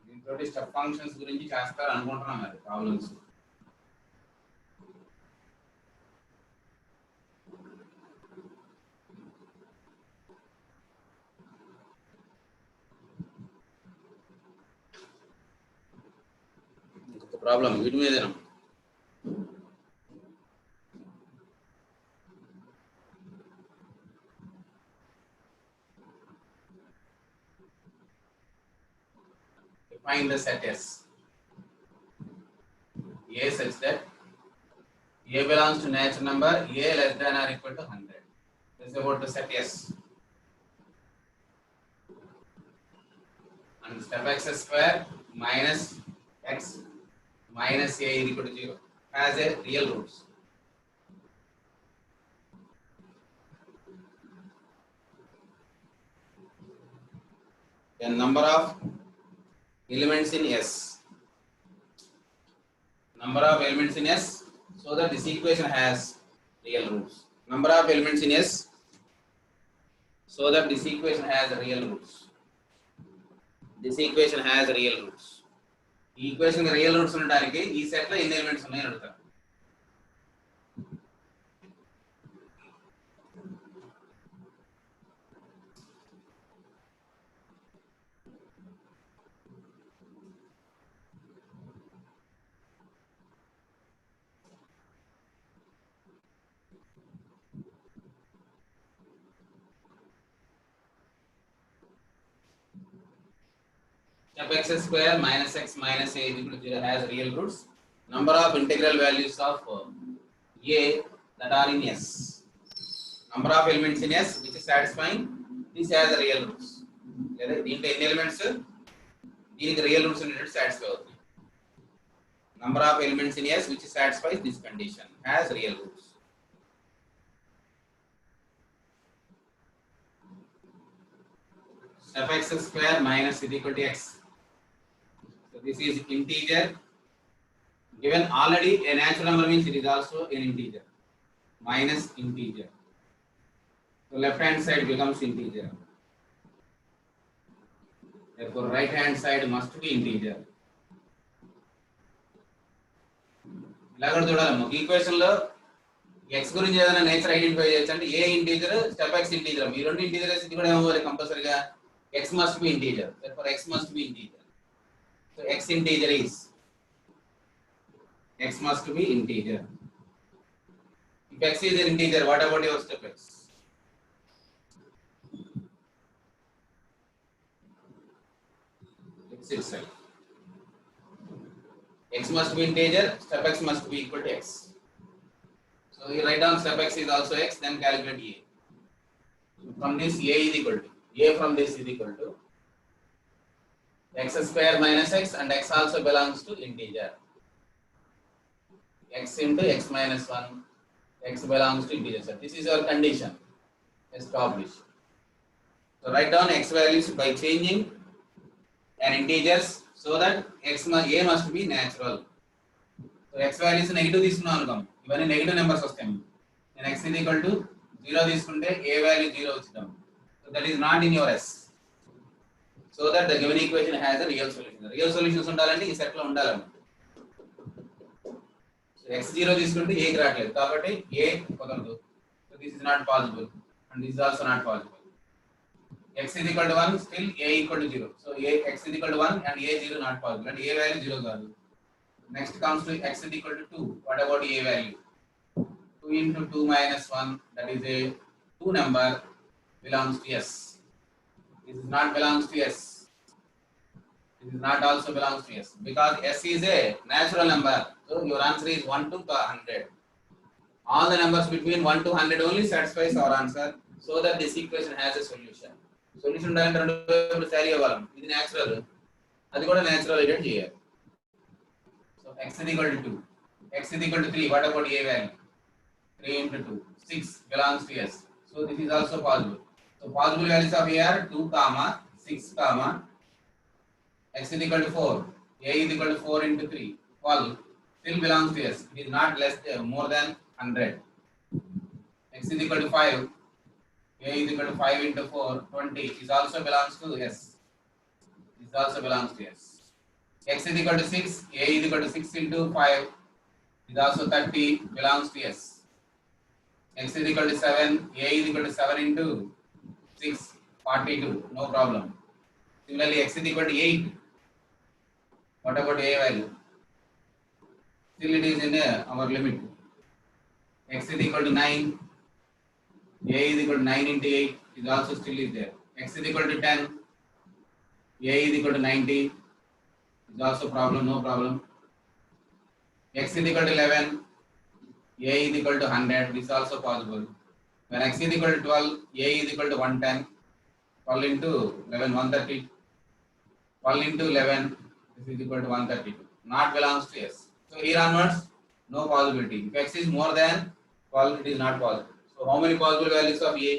దీంతో step functions గురించి చేస్తారు అనుకుంటున్నాం మరి problems ఇంకొక problem వీటి మీదేనా Find the set S. A such that A belongs to natural number A less than or equal to 100. This is about the set S. And step x square minus x minus A is equal to 0 has a real roots. The number of elements in S. Number of elements in S so that this equation has real roots. Number of elements in S so that this equation has real roots. This equation has real roots. ఈ equation real roots ఉండడానికి ఈ set లో ఎన్ని elements ఉన్నాయని అడుగుతారు. Step x square minus x minus a is equal to 0 has real roots. Number of integral values of a that are in S. Number of elements in S which is satisfying this has real roots. దీంట్లో ఎన్ని elements దీనికి real roots ఉండేటట్టు satisfy అవుతుంది. Number of elements in S which satisfies this condition has real roots. Step x square minus is equal to x. So this is integer. Given already a natural number means it is also an integer. Minus integer. So So left hand side becomes integer. Therefore right hand side must be integer. ఇలా కూడా చూడాలమ్మా equation లో x గురించి ఏదైనా nature identify చేయొచ్చు అంటే ఏ integer step x integer ఈ రెండు integers ఇది కూడా ఏమవ్వాలి కంపల్సరీగా x must be integer. Therefore x must be integer. So x integer is x must be integer. If x is an integer, what about your step x? X itself. X must be integer, step x must be equal to x. So you write down step x is also x, then calculate a. From this a is equal to a from this is equal to x square minus x, and x also belongs to integer. X into x minus 1, x belongs to integer. So this is your condition established. So write down x values by changing an integers so that a must be natural. So x values negative తీసుకున్నాం అనుకోం ఇవన్నీ negative numbers వస్తాయి నేను x is equal to 0 తీసుకుంటే a value 0 వచ్చిందాం. So that is not in your S. So that the given equation has a real solution. The real solutions ఉండాలంటే ఈ set లో ఉండాలన్నమాట. So x 0 తీసుకుంటే a కి రావట్లేదు కాబట్టి a కుదరదు. So this is not possible and this is also not possible. X is equal to 1, still a equal to 0. So x is equal to 1 and a 0 not possible and a value 0 కాదు. Next comes to x is equal to 2. What about a value? 2 into 2 minus 1, that is a 2 number belongs to S. This is not belongs to S. This is not also belongs to S because S is a natural number. So your answer is 1 to 100. All the numbers between 1 to 100 only satisfies our answer so that this equation has a solution. Solution ఉండాలంటే రెండు వైపులు sorry అవ్వాలి. ఇది natural అది కూడా natural ఐడెంట్ చేయాలి. So x is equal to 2. X is equal to 3. What about a value? 3 into 2. 6 belongs to S. So this is also possible. So possible values of a are 2 comma 6 comma x is equal to 4. A is equal to 4 into 3. 12 still belongs to S. It is not less more than 100. X is equal to 5. A is equal to 5 into 4, 20 is also belongs to S. This also belongs to S. X is equal to 6, A is equal to 6 into 5 is also 30 belongs to S. X is equal to 7, A is equal to 7 into 6, 42, no problem. Similarly, X is equal to 8. What about A value? Still it is in our limit. X is equal to 9. A is equal to 9 into 8 is also still is there. X is equal to 10. A is equal to 90 is also problem, no problem. X is equal to 11. A is equal to 100. This is also possible. When x is equal to 12, A is equal to 110. 12 into 11, 130. 12 into 11, this is equal to 132. Not belongs to S. So here onwards, no possibility. If x is more than 12, it is not possible. So how many possible values of A?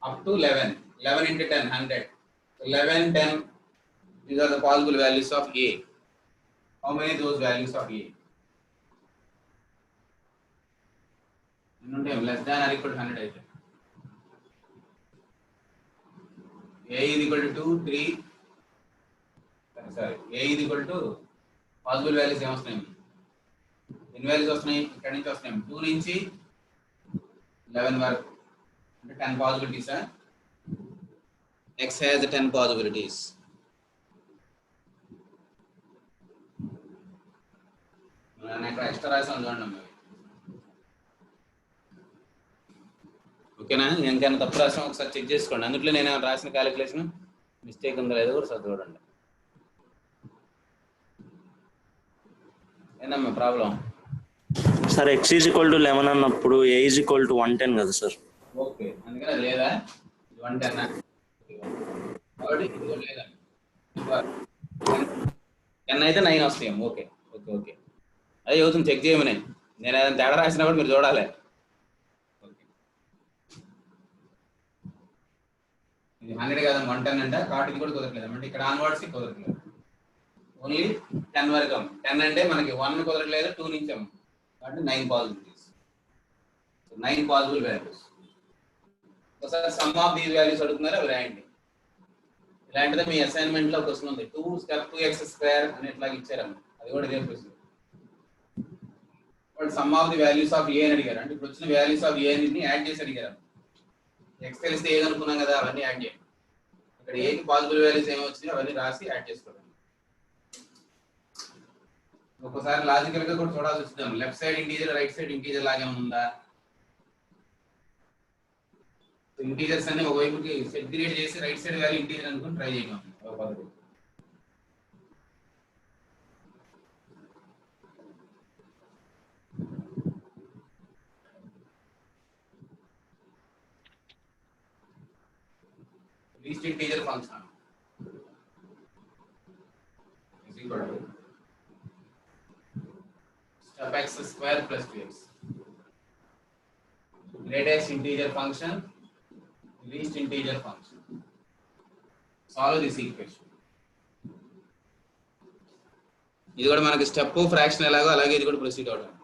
Up to 11. 11 into 10, 100. So 11, 10, these are the possible values of A. How many those values of A? Less than or equal to 100. A is equal to 2, 3. Sorry, A is equal to possible values ఏం వస్తున్నాయి? ఎన్ని values వస్తున్నాయి? ఇక్కడ నుంచి వస్తున్నాయి 2 నుంచి 11 వరకు అంటే 10 possibilities. X has 10 possibilities. నేను ఇక్కడ ఎక్స్ట్రా రాసాను చూడండి. ఓకేనా? ఇంకేమైనా తప్పు రాసాం ఒకసారి చెక్ చేసుకోండి. అందులో నేను రాసిన క్యాలిక్యులేషన్ మిస్టేక్ ఉందో లేదో కూడా సార్ చూడండి. ఏందమ్మా problem? Sir x is equal to 11 అన్నప్పుడు a is equal to 110 కదా సార్. ఓకే, అందుకని అది లేదా? 110 కాబట్టి ఇది కూడా లేదా? 10 అయితే 9 వస్తాయి. ఓకే ఓకే ఓకే, అదే చదువుతుంది, చెక్ చేయమని. నేను ఏదైనా తేడా రాసినా కూడా మీరు చూడాలి. ఓకే, ఇది 100 కదా, 110 అంటే కాబట్టి ఇది కూడా కుదరట్లేదు అంటే ఇక్కడ ఆన్వర్డ్స్ కుదరట్లేదు. ఓన్లీ 10 వరకు. 10 అంటే మనకి 1 కుదరట్లేదు, 2 నుంచి కాబట్టి 9 possibilities. So 9 possible values. ఒకసారి సమ్ ఆఫ్ దీస్ వాల్యూస్ అడుగుతున్నారు, అవి రాయండి. ఇలాంటిదే మీ అసైన్మెంట్ లో క్వశ్చన్ ఉంది, 2x² అని ఇట్లాగా ఇచ్చారమ్మ, అది కూడా ఇదే question. But sum of the values of A అని అడిగారు, అంటే ఇప్పుడు వచ్చిన వాల్యూస్ ఆఫ్ ఏ ని యాడ్ చేసి అడిగారు. ఎక్స్ తెలిస్తే ఏది అనుకున్నాం కదా, అవన్నీ యాడ్ చేయండి. ఇక్కడ ఏది పాసిబుల్ వాల్యూస్ ఏమి వచ్చినాయో అవన్నీ రాసి యాడ్ చేసుకోండి. ఒక్కసారి లాజికల్ గా కూడా చూడాల్సి వస్తుంది, left side integer right side integer లాగే ఉందా. ఇంటీజర్స్ అన్ని ఒకవైపుకి సెగ్రిగేట్ చేసి రైట్ సైడ్ వాల్యూ ఇంటీజర్ అనుకుని ట్రై చేయడం ఒక పద్ధతి. Least integer function is equal to step x² plus 2x. Greatest integer function, least integer function. Solve this equation. ఇది కూడా మనకి స్టెప్ ఫ్రాక్షన్ ఎలాగో అలాగే ఇది కూడా ప్రొసీడ్ అవడం.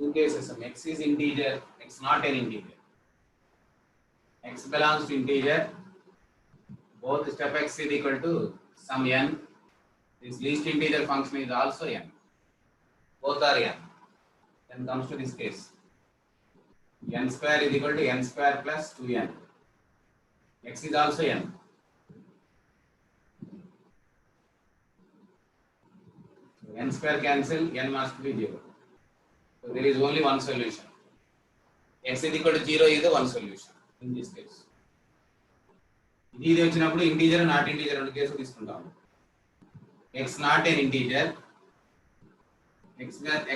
Two cases, x is integer, x not an integer. X belongs to integer, both step x is equal to some n. This least integer function is also n. Both are n. Then comes to this case. n² is equal to n² plus 2n. X is also n. So n² cancel, n must be 0. So there is only one solution. X is equal to 0 is the one solution in this case. ఇది వచ్చినప్పుడు integer not integer రెండు కేసులు తీసుకుంటాం. X not an integer,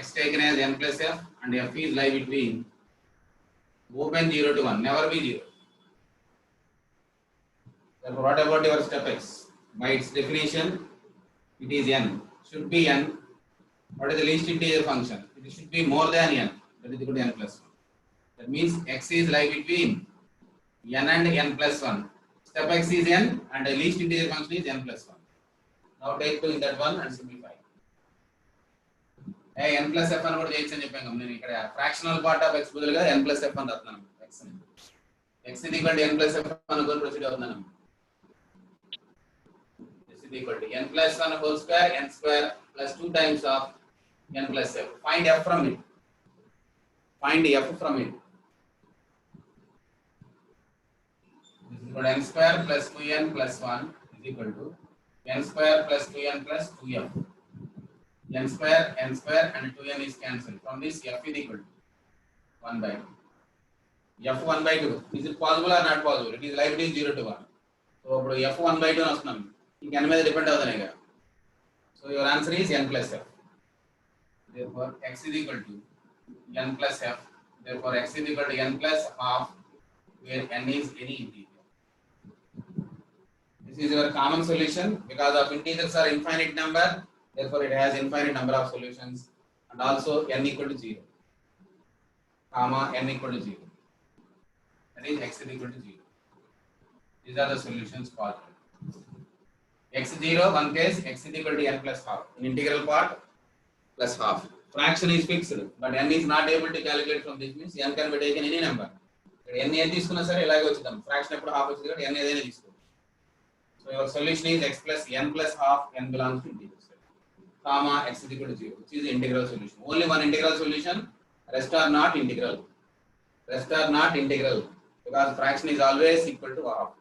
x taken as n plus f and f is lie between open 0 to 1, never be 0. Therefore, what about your step x? By its definition, it is n, should be n. What is the least integer function? It should be more than n, that is equal to n plus 1. That means x is lie between n and n plus 1. Step x is n and the least integer function is n plus 1. Now take to that one and simplify. n plus f అని కూడా చేయొచ్చు అని చెప్పాను. నేను ఇక్కడ fractional part of x బదులుగా n plus f అని రాస్తున్నాను. x is equal to n plus f అనుకొని ప్రొసీడ్ అవుతున్నాను. x is equal to n plus 1 whole square, n square plus 2 times of n plus f. Find f from it. Find f from it. This is equal to n square plus 2n plus 1 is equal to n square plus 2n plus 2f. n square and 2n is cancelled. From this f is equal to 1 by 2. f 1 by 2. Is it possible or not possible? It is lie between 0 to 1. So ఇప్పుడు f 1 by 2 అని వస్తున్నాం. ఇంక n మీద depend అవుతానే కదా. So your answer is n plus f. Therefore x is equal to n plus f. Therefore x is equal to n plus half, where n is any integer. This is your common solution because of integers are infinite number. Therefore it has infinite number of solutions, and also n equal to 0, comma n equal to 0. That is x is equal to 0. These are the solutions possible. X 0, one case, x is equal to n plus half. In integral part, plus half. Fraction is fixed, but n is not able to calculate from this, means n can be taken any number. n ఏది తీసుకున్నా సరే ఇలాగే వచ్చేద్దాం. Fraction ఎప్పుడు half వచ్చింది కాబట్టి n ఏదైనా తీసుకో. So your solution is x plus n plus half, n belongs to integers. Comma x is equal to 0, which is the integral solution. Only one integral solution, rest are not integral. Rest are not integral because fraction is always equal to half.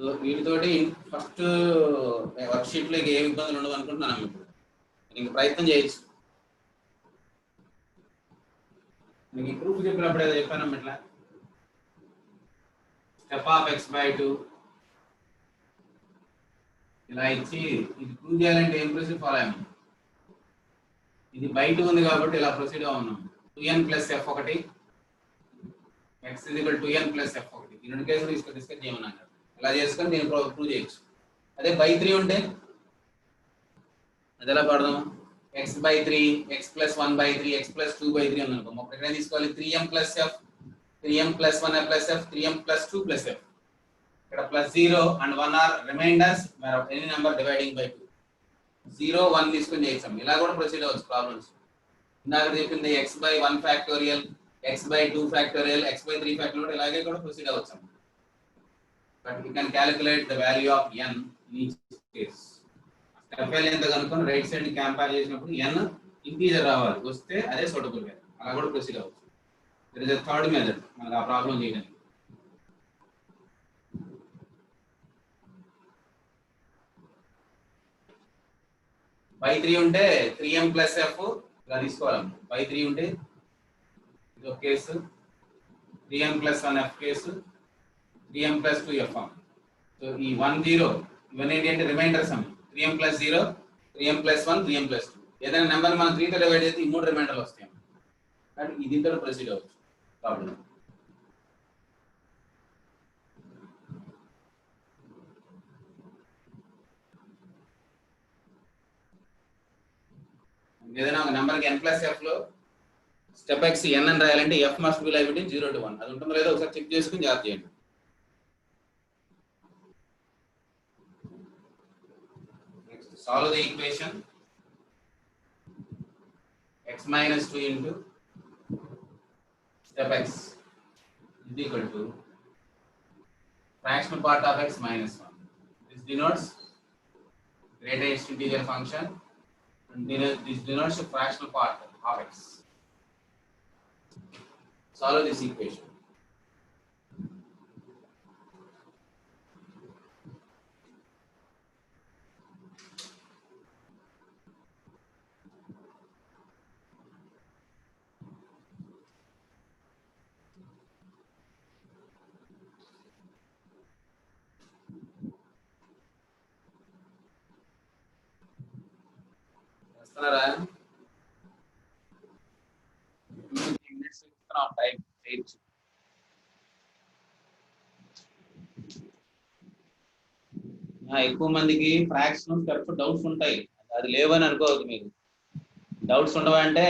So వీటితోటి first వర్క్షీట్లో ఏ ఇబ్బందులు ఉండవు అనుకుంటున్నాను. ఇప్పుడు ఇంక ప్రయత్నం చేయొచ్చు. మీకు ప్రూఫ్ చెప్పినప్పుడు ఏదో చెప్పాను ఇట్లా స్టెప్ ఆఫ్ x by 2 ఇలా ఇచ్చి ఇది ప్రూవ్ చేయాలంటే ఏం ప్రొసీడ్ ఫాలో అయ్యాము. ఇది బయట ఉంది కాబట్టి ఇలా ప్రొసీడ్ ఉన్నాం. 2n ప్లస్ ఎఫ్ ఒకటి X equal 2n plus F ఒకటి ఈ రెండు కేసులు డిస్కస్ చేయమన్నారు. ఇలా చేసుకొని నేను ప్రూవ్ చేయొచ్చు. అదే బై 3 ఉంటే అది ఎలా పడదాం? X by 3 x plus 1 by 3 x plus 2 by 3 ఉందనుకో, అప్పుడు ఎక్కడ తీసుకోవాలి? 3m plus F 3m plus 1 plus F 3m plus 2 plus F. ఇక్కడ plus 0 and 1 are remainders any number dividing by 2. 0 1 తీసుకొని చేసాం. ఇలా కూడా ప్రొసీడ్ అవ్వచ్చు ప్రాబ్లమ్స్. ఇందాక చెప్పింది x by 1 factorial x by 2 factorial x by 3 factorial ఇలాగే కూడా ప్రొసీడ్ అవ్వచ్చు. But you can calculate the value of n in each case. FL ఎంత కనుక్కొని రైట్ సైడ్ కంపేర్ చేసినప్పుడు n ఇంటీజర్ రావాలి, వస్తే అదే సూటబుల్ మెథడ్. అలా కూడా ప్రొసీడ్ అవ్వచ్చు. There is a third method మనకు ఆ ప్రాబ్లం చేయడానికి. బై 3 ఉంటే 3m ప్లస్ ఎఫ్ ఇలా తీసుకోవాలి. బై 3 ఉంటే ఇది ఒక case, 3m plus 1 F case, 3m plus 2 F. So ఈ 1 0 ఇవన్నీ ఏంటంటే రిమైండర్స్ అమ్మ. 3m plus 0 3m plus 1 3m plus 2 ఏదైనా నెంబర్ మనం 3 తో డివైడ్ చేస్తే ఈ మూడు రిమైండర్లు వస్తాయి. కానీ ఇది ఇంతలో ప్రొసీడ్ అవ్వచ్చు ప్రాబ్లం. ఏదైనా ఒక నెంబర్కి n ప్లస్ ఎఫ్ లో స్టెప్ ఎక్స్ n అని రాయాలంటే f must be like between 0 to 1. అది ఉంటుందో లేదో ఒకసారి చెక్ చేసుకుని జాగ్రత్త చేయండి. Next solve the equation x minus 2 into step x is equal to fractional part of x minus 1. This denotes greatest integer function and this denotes the fractional part of x. Solve this equation. ఎక్కువ మందికి fraction correct doubts ఉంటాయి. అది లేవని అనుకోవద్దు. మీకు doubts ఉండవంటే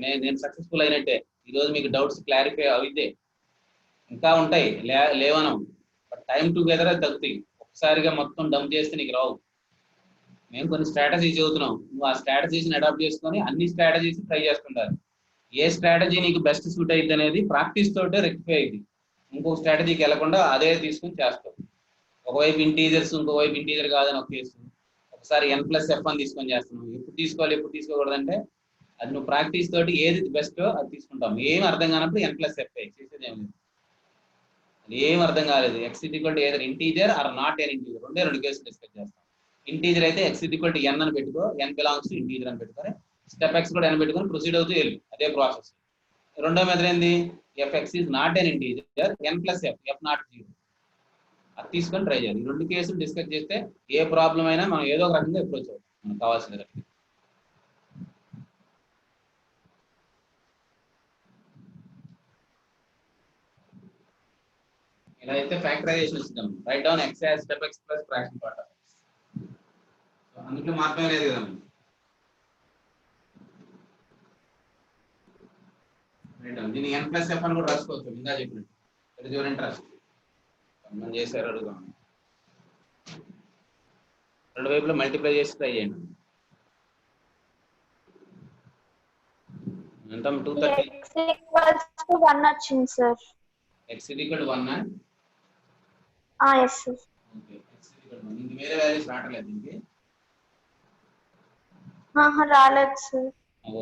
నేను successful అయినట్టే. ఈరోజు మీకు డౌట్స్ క్లారిఫై అయితే ఇంకా ఉంటాయి, లేవనం. బట్ టైం టుగెదర్ అది తగ్గుతాయి. ఒకసారిగా మొత్తం డంప్ చేస్తే నీకు రావు. మేము కొన్ని స్ట్రాటజీస్ చదువుతున్నాం. నువ్వు ఆ స్ట్రాటజీస్ని అడాప్ట్ చేసుకొని అన్ని స్ట్రాటజీస్ ట్రై చేస్తుంటారు. ఏ స్ట్రాటజీ నీకు బెస్ట్ సూట్ అయ్యింది అనేది ప్రాక్టీస్ తోటే రెక్టిఫై అయింది. ఇంకో స్ట్రాటజీకి వెళ్లకుండా అదే తీసుకుని చేస్తావు. ఒకవైపు ఇంటీజర్స్, ఇంకోవైపు ఇంటీజర్ కాదని ఒక కేసు. ఒకసారి n ప్లస్ ఎఫ్ అని తీసుకొని చేస్తున్నావు. ఎప్పుడు తీసుకోవాలి ఎప్పుడు తీసుకోకూడదంటే అది నువ్వు ప్రాక్టీస్ తోటి ఏది బెస్ట్ అది తీసుకుంటాం. ఏం అర్థం కానప్పుడు n ప్లస్ ఎఫ్ చేసేది ఏం లేదు. అది ఏం అర్థం కాలేదు. X equal to either integer or not n integer రెండు కేసులు డిస్కస్ చేస్తాం. ఇంటీజర్ అయితే ఎక్స్ ఈక్వల్ టు n అని పెట్టుకో, n బిలాంగ్స్ టు ఇంటీజర్ అని పెట్టుకొని స్టెప్ ఎక్స్ కూడా n పెట్టుకొని ప్రొసీడ్ అవుతూ వెళ్ళి అదే ప్రాసెస్. రెండో మెథడ్ ఏంది? F X is not n integer n plus F F not 0 అది తీసుకొని ట్రై చేయాలి. ఈ రెండు కేసులు డిస్కస్ చేస్తే ఏ ప్రాబ్లం అయినా మనం ఏదో ఒక రకంగా అప్రోచ్ అవుతాం మనకు కావాల్సిన. ఇలా అయితే ఫ్యాక్టరైజేషన్ ఇస్తాం. Right down X as step X plus fraction part of X. అందులో మార్పమే లేదు కదా. రైట్ డౌన్ దీన్ని n ప్లస్ ఎఫ్ అని కూడా రాసుకోవచ్చు. ఇంకా చెప్పినట్టు ఇట్ ఇస్ యువర్ ఇంట్రెస్ట్. మనం చేశారు అడుగుదాం. రెండు వైపులో మల్టిప్లై చేసి ట్రై చేయండి. అంటాం 230 x equals to 1 వచ్చింది sir. x equal to 1 yes sir. Okay. x equal to 1 ఇంక వేరే వాల్యూస్ రావట్లేదు దీనికి. రాలేదు సార్.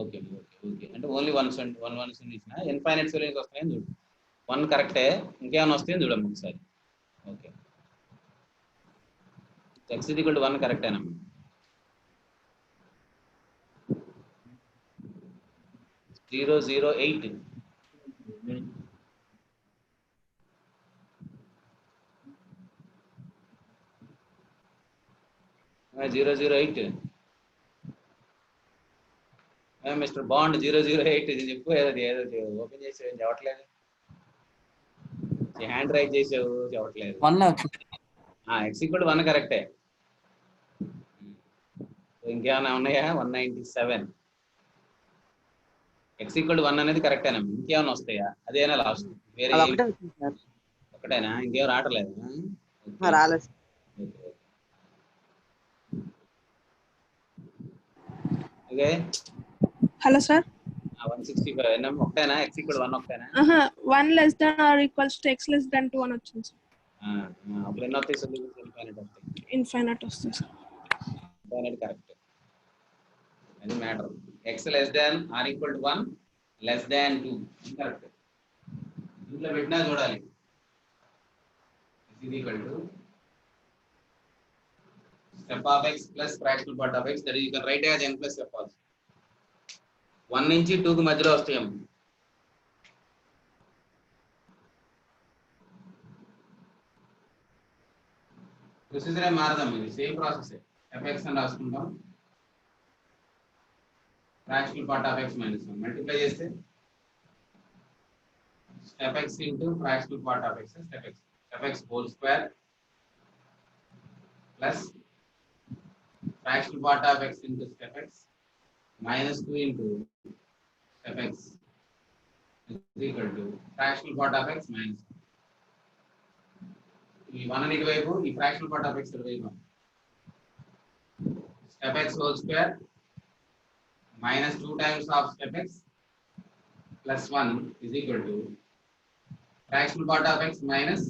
Okay okay okay. అంటే ఓన్లీ వన్స్ అండ్ 1 వన్స్ ఇచ్చిన ఇన్ఫైనైట్ సొల్యూషన్స్ వస్తాయని చూడు. 1 కరెక్టే, ఇంకేమైనా వస్తాయని చూడమ్మ ఒకసారి. ఓకే. x ఈక్వల్ టు 1 కరెక్టేనమ్మా. జీరో 8 0 008. మిస్టర్ బాండ్ 008 ఇది చెప్పు. ఏదో ఓపెన్ చేసావు, ఏం చెప్పట్లేదు. హ్యాండ్ రైట్ చేసావు, చెప్పట్లేదు. 1 వచ్చింది. ఎక్స్ ఈక్వల్ 1 కరెక్టే. ఇంకేమైనా ఉన్నాయా? 197. ఎక్స్ ఈక్వల్ 1 అనేది కరెక్టేనా? ఇంకేమైనా వస్తాయా? అదేనా లాస్ట్? వేరే అది ఒకటే వచ్చింది సార్. ఒకటేనా? ఇంకేం రావట్లేదు? రాలేదు. ఓకే. Hello sir. 165 ఎన్ఎం ఒకటేనా? ఎక్స్ ఈక్వల్ 1 ఒకటేనా? 1 less than or equals to x less than 2 అని వచ్చింది సార్. అప్పుడు ఎన్ని వస్తాయి? సొల్యూషన్స్ ఇన్ఫైనైట్ వస్తాయి. ఇన్ఫైనైట్ వస్తుంది సార్. Infinite correct. అది matter. X less than or equal to 1 less than 2 correct. దీంట్లో పెట్టినా చూడాలి. is equal to step of x plus fractional part of x, that is you can write as n plus f also. 1 నుంచి 2 కి మధ్యలో వస్తాయేమో. Procedure మారదాం, ఇది same process. fx అని రాసుకుంటాం, fractional part of x minus 1 multiply చేస్తే step x into fractional part of x, step x whole square plus fractional part of x into step x minus 2 into step x is equal to fractional part of x minus 2. ఈ 1 అని ఇటువైపు, ఈ fractional part of x ఇటువైపు. step x whole square minus 2 times of step x plus 1 is equal to fractional part of x minus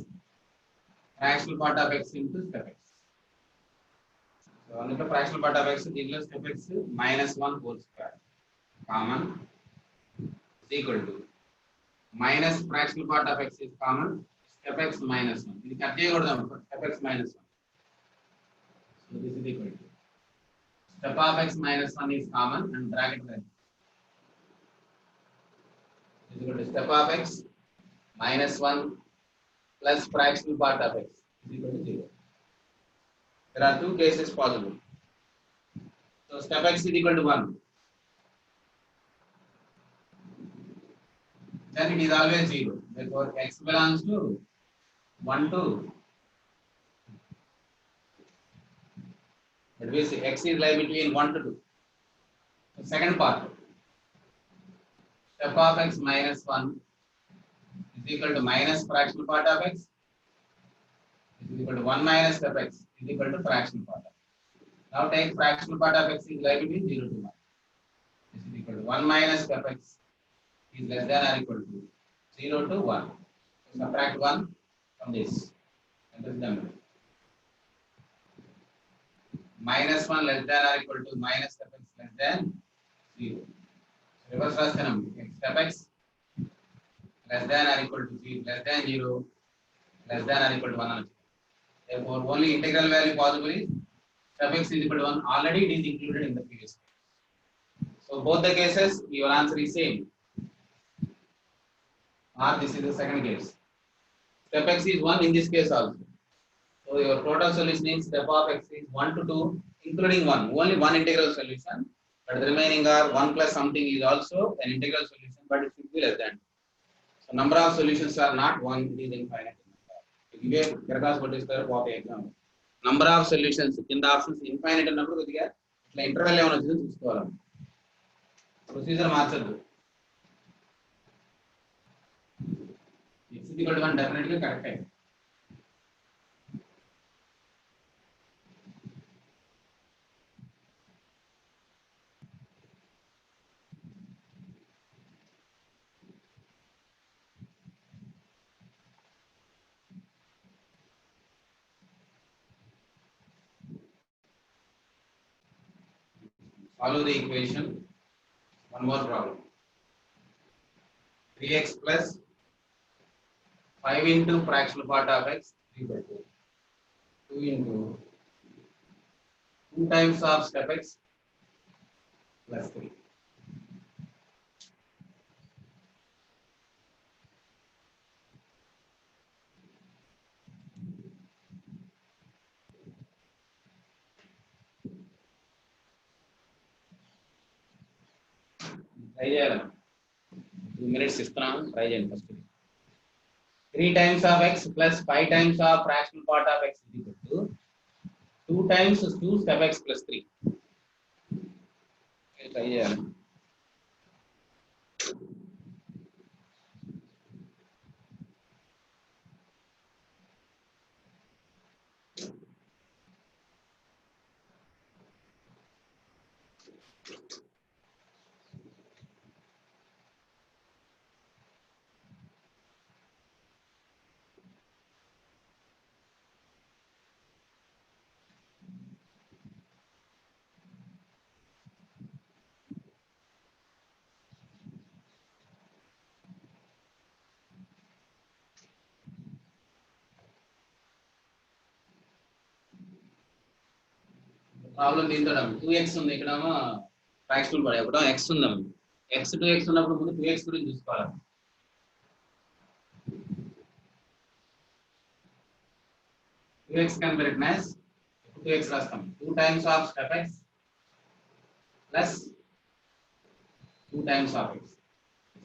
fractional part of x into step x. So అందులో fractional part of x, దీనిలో step x minus 1 whole square common is equal to minus fractional part of x is common, step x minus 1. ఇది cut చేయకూడదు, step x minus 1. So this is equal to step of x minus 1 is common and bracket right. Is equal to step of x minus 1 plus fractional part of x is equal to 0. There are two cases possible. So step x is equal to 1. Then it is always 0. Therefore x belongs to 1 to. That means x is lying between 1 to 2. The second part, step of x minus 1 is equal to minus fractional part of x is equal to 1 minus step x is equal to fractional part of x. Now take fractional part of x is lying between 0 to 1. This is equal to 1 minus step x is less than or equal to 0 to 1. So subtract 1 from this. That is done. Minus 1 less than or equal to minus step x less than 0. Reverse rastanam. Step x less than or equal to 0, less than 0, less than or equal to 1. Therefore, only integral value possible is step x is equal to 1. Already it is included in the previous case. So both the cases, your answer is same. Or this is the second case. Step x is 1 in this case also. So your total solution is step of x is 1 to 2, including 1. Only one integral solution, but the remaining are 1 plus something is also an integral solution, but it should be less than 2. So number of solutions are not 1, it is infinite. ఇవే తిరగాల్సి పట్టిస్తారు పోతే exam. Number of solutions కింద options infinite అన్నప్పుడు కొద్దిగా ఇట్లా interval ఏమైనా వచ్చిందో చూసుకోవాలి. Procedure మార్చద్దు. x = 1 డెఫినెట్గా కరెక్టే. Follow the equation. One more problem. 3x plus 5 into fractional part of x 3/2. 2 into 2 times of step x plus 3. Try చేయాలి. 2 minutes ఇస్తున్నాను, ట్రై చేయండి first. 3 times of x plus 5 times of fractional part of x is equal to 2 times 2 sub x plus 3. Try చేయాలి. Problem దీంతో 2x ఉంది, ఇక్కడేమో fractional పడే ఒకటో x ఉందాం. x 2x ఉన్నప్పుడు ముందు 2x గురించి చూసుకోవాలి. x can be written as 2x రాస్తాం. 2 times of step x plus 2 times of x.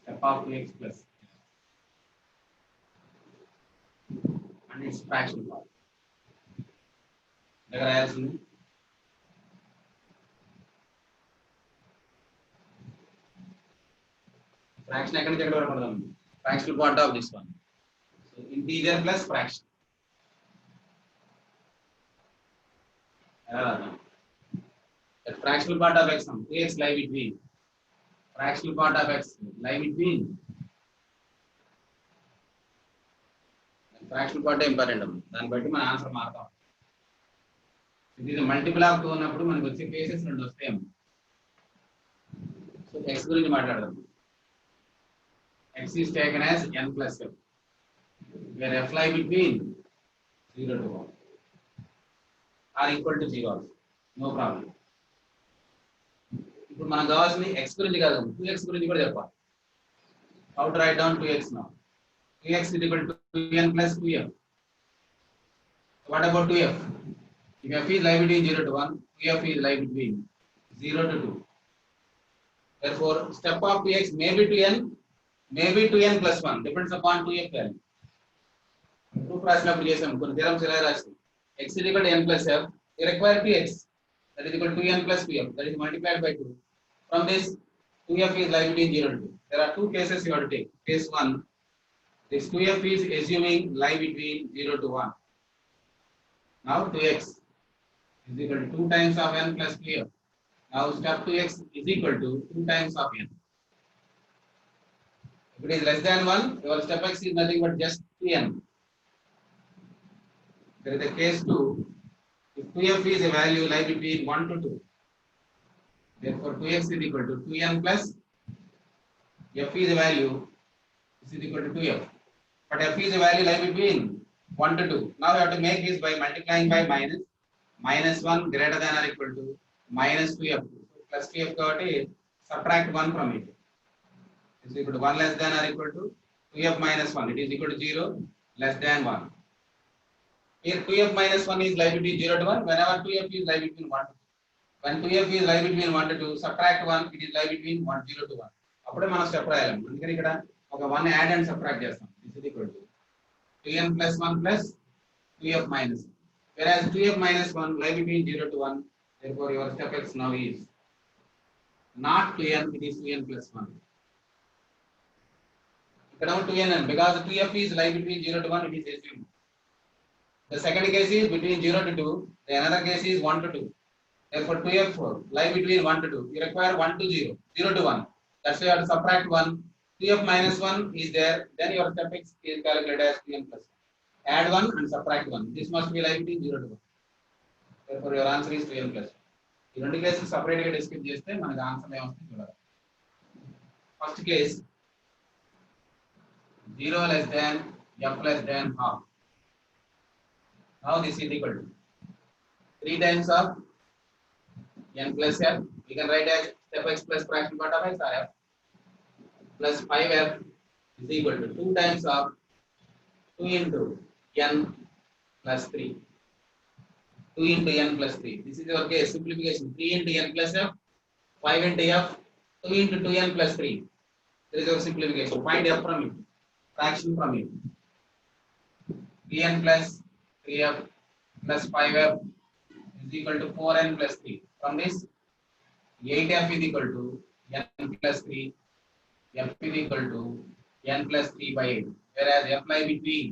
Step of 2x plus and its fractional part. దగ్గర రాయాల్సింది fraction ఎక్కడి నుంచి ఎక్కడ వరకు పడదాం. fractional part of this one. So integer plus fraction. That fractional part of x, 2x lie between. Fractional part of x lie between. Fractional part important. దాన్ని బట్టి మన answer మారుతాం. ఇది మల్టిపుల్ ఆఫ్ 2 ఉన్నప్పుడు మనకు వచ్చే కేసెస్ రెండు వస్తాయి. సో x గురించి మాట్లాడదాం. X is taken as n plus f, where f lie between 0 to 1 are equal to 0 also. No problem. ఇప్పుడు మనకు కావాల్సింది x గురించి కాదు, 2x గురించి కూడా చెప్పాలి. How to write down 2x now? 2x is equal to 2n plus 2f. What about 2f? If f is lie between 0 to 1, 2f is lie between 0 to 2. Therefore, step of 2x may be 2n, maybe 2n plus 1, depends upon 2f value. 2 రాసినప్పుడు చేసాం కొన్ని theorems ఇలా రాస్తాం. x is equal to n plus f, you require 2x, that is equal to 2n plus 2f, that is multiplied by 2. From this, 2f is lie between 0 to 2. There are two cases you have to take. Case 1, this 2f is assuming lie between 0 to 1. Now 2x is equal to 2 times of n plus 2f. Now step 2x is equal to 2 times of n. If it is less than 1, your step x is nothing but just 2n. There is a case 2. If 2f is a value lie between 1 to 2, therefore 2x is equal to 2n plus f is a value is equal to 2f. But f is a value lie between 1 to 2. Now you have to make this by multiplying by minus 1 greater than or equal to minus 2f. So plus 2f కాబట్టి subtract 1 from it. Is equal to 1 less than or equal to 2f minus 1. It is equal to 0 less than 1. Here 2f minus 1 is lie between 0 to 1. Whenever 2f is lie between 1 to 2. When 2f is lie between 1 to 2, subtract 1. It is lie between 0 to 1. అప్పుడే మనం step రాయాలి. అందుకని ఇక్కడ ఒక 1 add and subtract చేస్తాం. This is equal to 2n plus 1 plus 2f minus 1. Whereas 2f minus 1 lie between 0 to 1. Therefore your step x now is not 2n, it is 2n plus 1. ఇక్కడ 2n, because 2f is lie between 0 to 1, it is assumed. The second case is between 0 to 2, the another case is 1 to 2. Therefore 2f lie between 1 to 2. You require 1 to 0, 0 to 1. That's why you have to subtract 1. 2f minus 1 is there, then your step x is calculated as 2n plus 1. Add 1 and subtract 1. This must be lie between 0 to 1. Therefore your answer is 2n plus 1. ఈ రెండు కేసులు separate గా discuss చేస్తే మనకి answer ఏమొస్తుంది చూడాలి. First case 0 less than f less than half. Now this is equal to 3 times of n plus f. We can write as step x plus fraction part of x or f plus 5f is equal to 2 times of 2 into n plus 3. 2 into n plus 3. This is your case simplification. 3 into n plus f, 5 into f, 2 into 2n plus 3. There is a simplification. Find f from it. Fraction from it. 3n plus 3f plus 5f is equal to 4n plus 3. From this, 8f is equal to n plus 3. F is equal to n plus 3 by 8. Whereas f lie between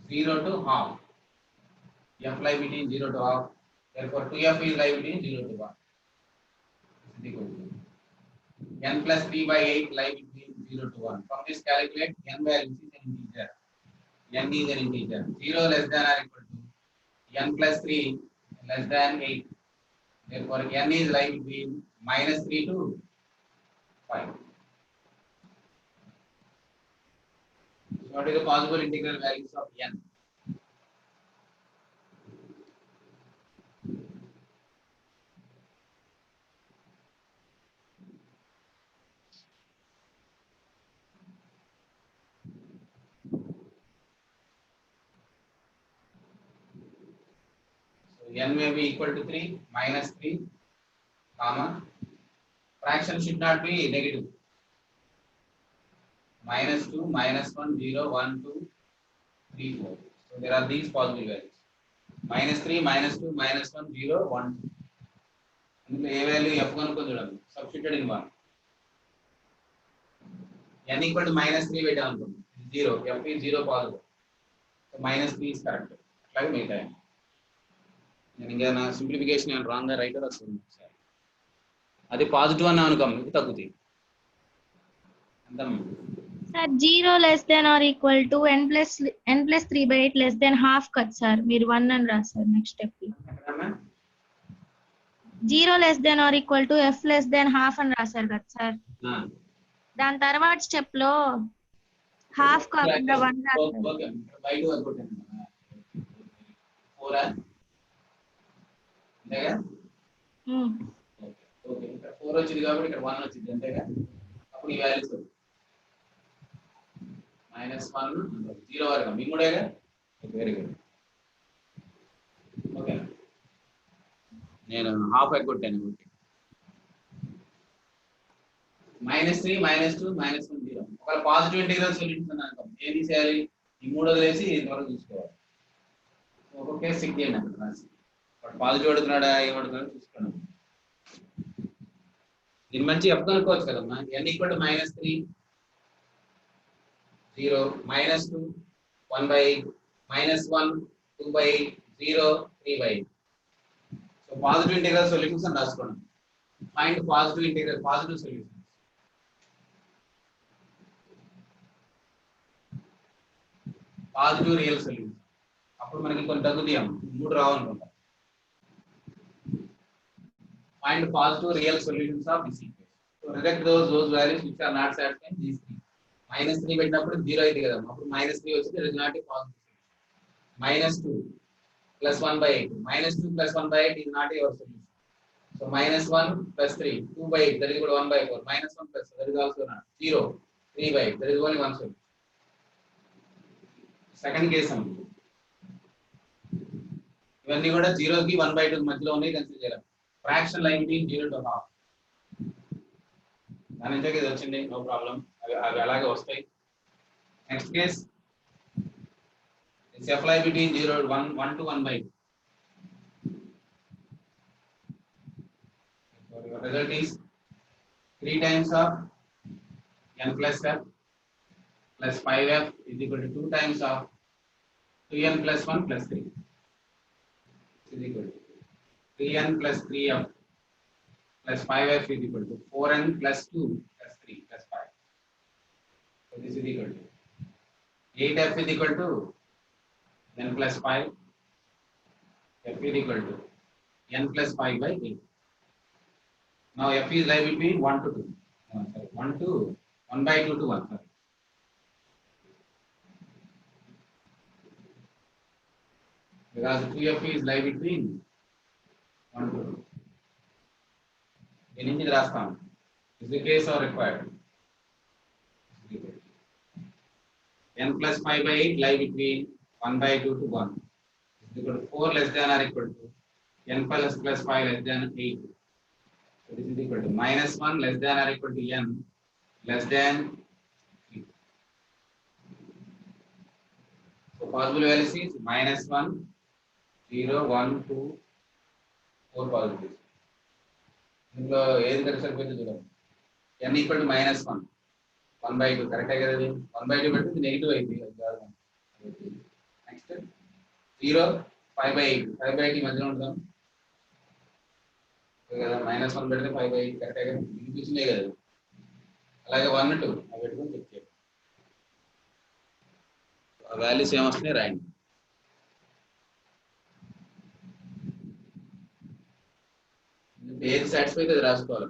0 to half. F lie between 0 to half. Therefore, 2f is lie between 0 to 1. Is equal to n plus 3 by 8 lie between 0 to 1. From this, calculate n value is an integer. N is an integer. 0 less than or equal to n plus 3 less than 8. Therefore, n is lie between minus 3 to 5. So what is the possible integral values of n? N may be equal to 3, minus 3, comma. Fraction should not be negative. Minus 2, minus 1, 0, 1, 2, 3, 4. So there are these possible values. Minus 3, minus 2, minus 1, 0, 1, 2. And a value f1 substituted in 1. N equal to minus 3 weight on 0. F is 0 possible. So minus 3 is correct. Like me time. నేను simplification నేను wrong గా right రాస్తాను sir. అది positive అని అనుకోం ఇది తగ్గుతుంది. Sir 0 less than or equal to n plus 3 by 8 less than half కదా sir, మీరు 1 అని రాస్తారు నెక్స్ట్ స్టెప్ కి. 0 less than or equal to f less than half అని రాస్తారు కదా సార్. దాని తర్వాత స్టెప్ లో హాఫ్ కాకుండా 1 రాస్తారు. ఓకే బయట అనుకుంటాను 4 అంతేగా. ఓకే ఇక్కడ 4 వచ్చింది కాబట్టి ఇక్కడ 1 వచ్చింది అంతేగా. అప్పుడు ఈ వాల్యూస్ -1 0 వరకు మీ మూడేగా. Very good. ఓకే నేను హాఫ్ ఎగ్గొట్టాను. ఓకే -3 -2 -1 0. ఒకవేళ పాజిటివ్ ఇంటిగ్రల్ సొల్యూషన్ అనుకో ఏం తీసేయాలి, ఈ మూడు వదిలేసి ఇంతవరకు చూసుకోవాలి. ఒక్కొక్క కేసు చెక్ చేయండి అక్కడ రాసి. పాజిటివ్ అడుగుతున్నాడా ఏం అడుగుతున్నాడో చూసుకోండి. దీని మంచి ఎఫ్ కనుక్కోవచ్చు కదమ్మా. n equal to -3 0 -2 1 by 8 -1 2 by 8 0 3 by 8. So positive integral solutions అని రాసుకోండి. Find positive integral positive solutions. Positive real solution. అప్పుడు మనకి కొన్ని తగ్గుతాయి, 3 రావాలనుకుంటా. Find positive real solutions of this equation. So reject those values which are not satisfying these three. -3 పెట్టినప్పుడు 0 అయితే కదా, అప్పుడు -3 వచ్చింది. It is not a positive solution. -2 plus 1 by 8. -2 plus 1 by 8 is not your solution. So -1 plus 3 2 by 8 that is equal to 1 by 4. -1 plus that is also not 0 3 by 8 that is only one solution. Second case ఇవన్నీ కూడా 0 కి 1 by 2 మధ్యలో ఉన్నాయి consider చేయాలి. Fraction line between 0 to half. దాని నుంచి ఇది వచ్చింది, నో ప్రాబ్లం. అవి అలాగే వస్తాయి. Next case this f lie between 0 1 to 1 by 2. So your result is 3 times of n plus f plus 5f is equal to 2 times of 2n plus 1 plus 3 is equal to 3n plus 3f plus 5f is equal to 4n plus 2 plus 3 plus 5. So this is equal to 8f is equal to n plus 5. F is equal to n plus 5 by 8. Now f is lie between 1 to 2. 1 by 2 to 1. Sorry. Because 2f is lie between 1 to 2. దీని నుంచి రాస్తాం. Is the case or required? n plus 5 by 8 lie between 1 by 2 to 1. Is equal to 4 less than or equal to n plus 5 less than 8. So This is equal to -1 less than or equal to n less than 3. So possible values is -1, 0, 1, 2, 4 possibilities. ఇందులో ఏది correct సరిపోయిందో చూడండి. n equal to -1, 1/2 కరెక్టే కదా. 1/2 పెడితే negative అయిపోయింది. Next 0, 5/8, 5/8 ఈ మధ్యలో ఉంటాం కదా. -1 పెడితే 5/8 కరెక్టే కదా, చూసినాయి కదా. అలాగే 1, 2 అవి పెట్టుకొని చెక్ చేయండి. వాల్యూస్ ఏమొస్తున్నాయి రాయండి. ఏది సాటిస్ఫై అయితే అది రాసుకోవాలి.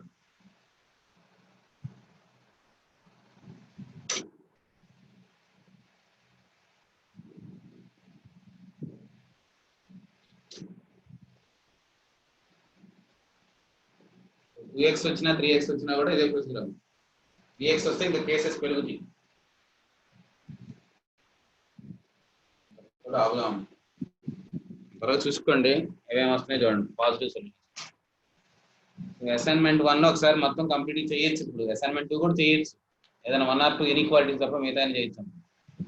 టూ ఎక్స్ వచ్చినా 3x వచ్చినా కూడా ఇదే ప్రొసీజర్. 3x వస్తే ఇంకా కేసెస్ పెరుగుతాయి. అవగాహన త్వరగా చూసుకోండి ఏమేమి వస్తున్నాయి చూడండి. Positive solution. అసైన్మెంట్ 1 ఒకసారి మొత్తం కంప్లీట్ చేయొచ్చు. ఇప్పుడు అసైన్మెంట్ 2 కూడా చేయొచ్చు. ఏదైనా 1 or 2 ఇన్ఈక్వాలిటీస్ తప్ప మిగతా చేయొచ్చు.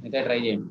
మిగతా ట్రై చేయండి.